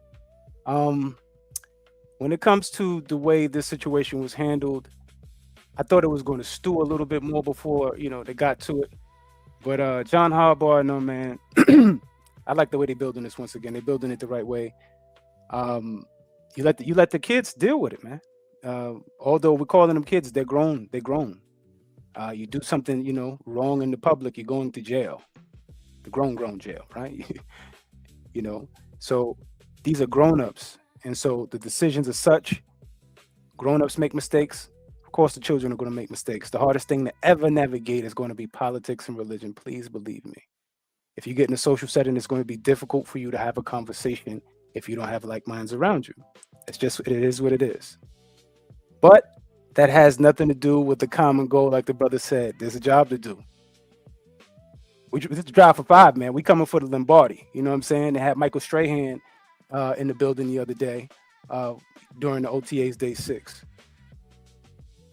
When it comes to the way this situation was handled, I thought it was going to stew a little bit more before, they got to it. But John Harbaugh, no, man, I like the way they're building this once again. They're building it the right way. You let the kids deal with it, man. although we're calling them kids, they're grown. They're grown. You do something, wrong in the public, you're going to jail. The grown jail, right? So these are grown-ups. And so the decisions are such, grown-ups make mistakes. Of course, the children are going to make mistakes. The hardest thing to ever navigate is going to be politics and religion. Please believe me. If you get in a social setting, it's going to be difficult for you to have a conversation if you don't have like minds around you. It is what it is. But that has nothing to do with the common goal, like the brother said. There's a job to do. This is drive for 5, man. We coming for the Lombardi. You know what I'm saying? They had Michael Strahan in the building the other day during the OTA's day 6.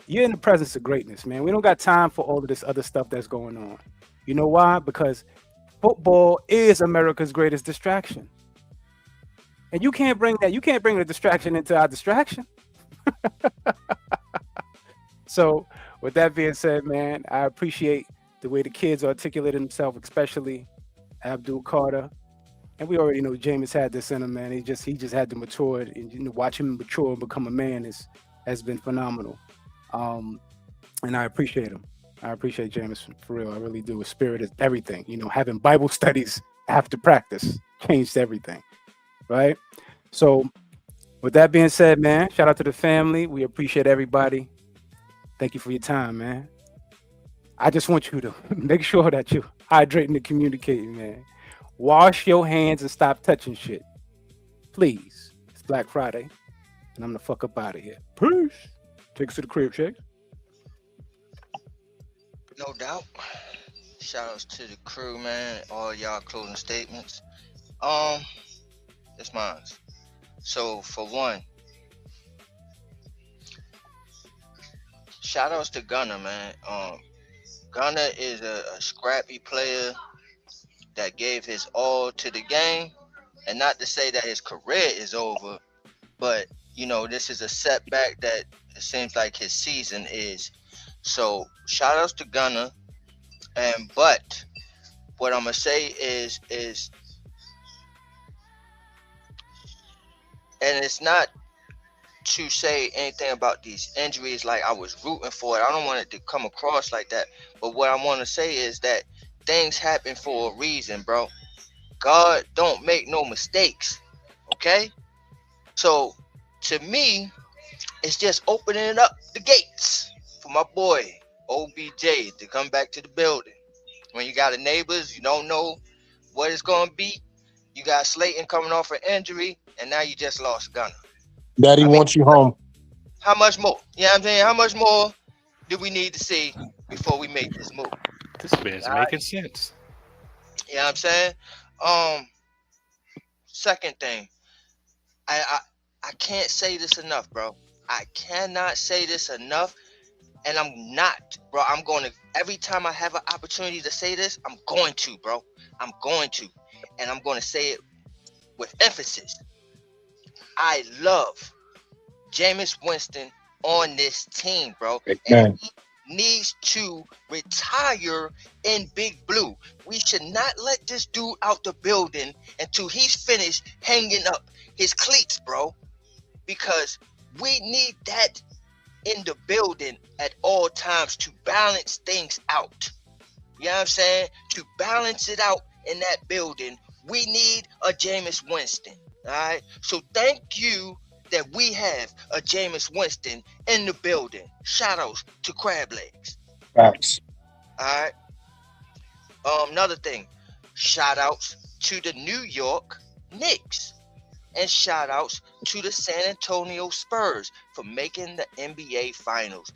You're in the presence of greatness, man. We don't got time for all of this other stuff that's going on. You know why? Because football is America's greatest distraction. And you can't bring the distraction into our distraction. So with that being said, man, I appreciate the way the kids articulated themselves, especially Abdul Carter. And we already know Jameis had this in him, man. He just had to mature, and watch him mature and become a man has been phenomenal. And I appreciate him. I appreciate Jameis for real. I really do. His spirit is everything. Having Bible studies after practice changed everything, right? So with that being said, man, shout out to the family. We appreciate everybody. Thank you for your time, man. I just want you to make sure that you're hydrating and communicating, man. Wash your hands and stop touching shit. Please. It's Black Friday, and I'm the fuck up out of here. Peace. Take us to the crib, Shake. No doubt. Shout outs to the crew, man. All y'all closing statements. It's mine. So for one, shout outs to Gunner, man. Gunner is a scrappy player that gave his all to the game. And not to say that his career is over, but this is a setback that it seems like his season is. So shout outs to Gunner. But what I'm gonna say is and it's not to say anything about these injuries like I was rooting for it. I don't want it to come across like that. But what I want to say is that things happen for a reason, bro. God don't make no mistakes. Okay? So to me, it's just opening up the gates for my boy OBJ to come back to the building. When you got a neighbors, you don't know what it's gonna be. You got Slayton coming off an injury, and now you just lost Gunner. Daddy wants you home. How much more? You know what I'm saying? How much more do we need to see before we make this move? This man's making sense. You know what I'm saying? Second thing, I can't say this enough, bro. I cannot say this enough, and I'm not, bro. I'm going to, every time I have an opportunity to say this, I'm going to, bro. I'm going to, and I'm going to say it with emphasis. I love Jameis Winston on this team, bro. And he needs to retire in Big Blue. We should not let this dude out the building until he's finished hanging up his cleats, bro. Because we need that in the building at all times to balance things out. You know what I'm saying? To balance it out in that building, we need a Jameis Winston. All right. So thank you that we have a Jameis Winston in the building. Shout outs to Crab Legs. Facts. All right. Another thing. Shout outs to the New York Knicks. And shout outs to the San Antonio Spurs for making the NBA Finals.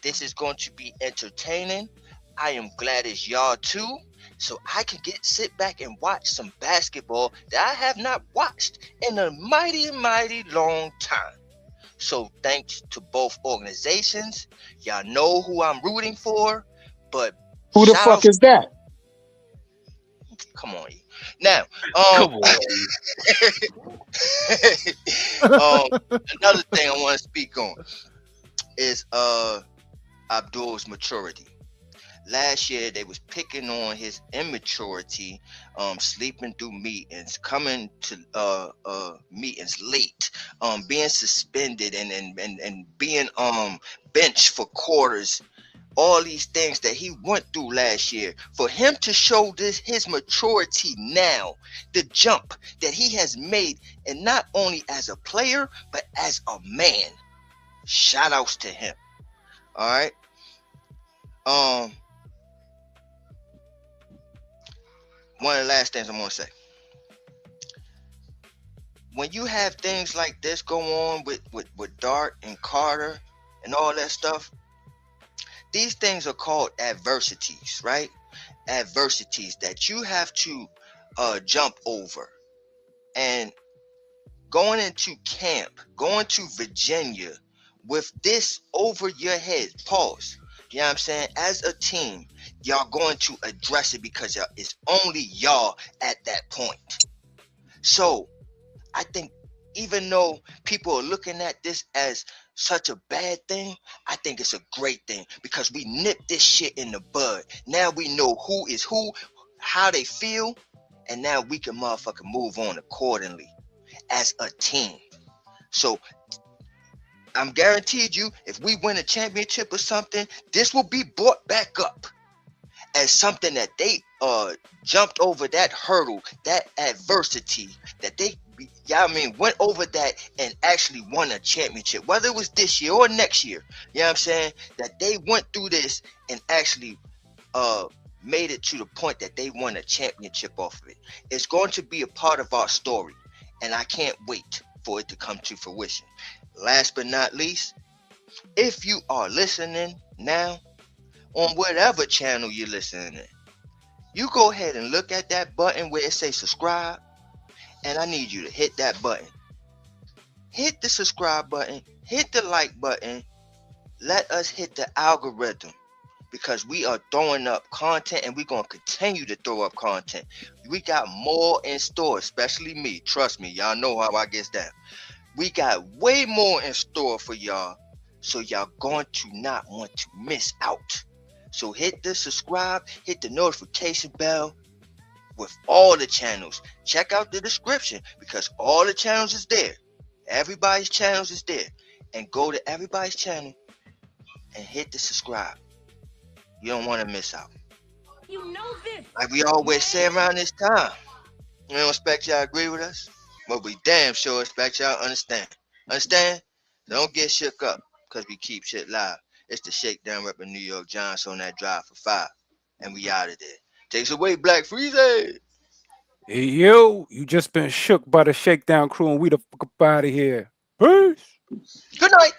This is going to be entertaining. I am glad it's y'all too, so I can sit back and watch some basketball that I have not watched in a mighty long time. So thanks to both organizations. Y'all know who I'm rooting for, but who the fuck is that? Come on, you. Now, Come on. Another thing I want to speak on is Abdul's maturity. Last year they was picking on his immaturity, sleeping through meetings, coming to meetings late, being suspended and being benched for quarters, all these things that he went through last year, for him to show his maturity now, the jump that he has made, and not only as a player but as a man, shout outs to him. All right. One of the last things I'm gonna say, when you have things like this go on with Dart and Carter and all that stuff, these things are called adversities, right? Adversities that you have to jump over. And going into camp, going to Virginia with this over your head, pause. You know what I'm saying? As a team, y'all going to address it because it's only y'all at that point. So I think even though people are looking at this as such a bad thing, I think it's a great thing because we nipped this shit in the bud. Now we know who is who, how they feel, and now we can motherfucking move on accordingly as a team. So I'm guaranteed you, if we win a championship or something, this will be brought back up as something that they jumped over that hurdle, that adversity, that they went over that and actually won a championship, whether it was this year or next year. You know what I'm saying? That they went through this and actually made it to the point that they won a championship off of it. It's going to be a part of our story, and I can't wait for it to come to fruition. Last but not least, if you are listening now on whatever channel you're listening in, you go ahead and look at that button where it says subscribe, and I need you to hit that button. Hit the subscribe button, hit the like button. Let us hit the algorithm, because we are throwing up content, and we're going to continue to throw up content. We got more in store, especially me. Trust me, y'all know how I get down. We got way more in store for y'all, so y'all going to not want to miss out. So hit the subscribe, hit the notification bell with all the channels. Check out the description because all the channels is there. Everybody's channels is there. And go to everybody's channel and hit the subscribe. You don't want to miss out. You know this. Like we always say around this time, we don't expect y'all agree with us, but we damn sure expect y'all understand. Understand? Don't get shook up because we keep shit live. It's the Shakedown repping New York Giants on that drive for 5. And we out of there. Takes away Black Freezy. Hey, yo, you just been shook by the Shakedown crew, and we the fuck up out of here. Peace. Good night.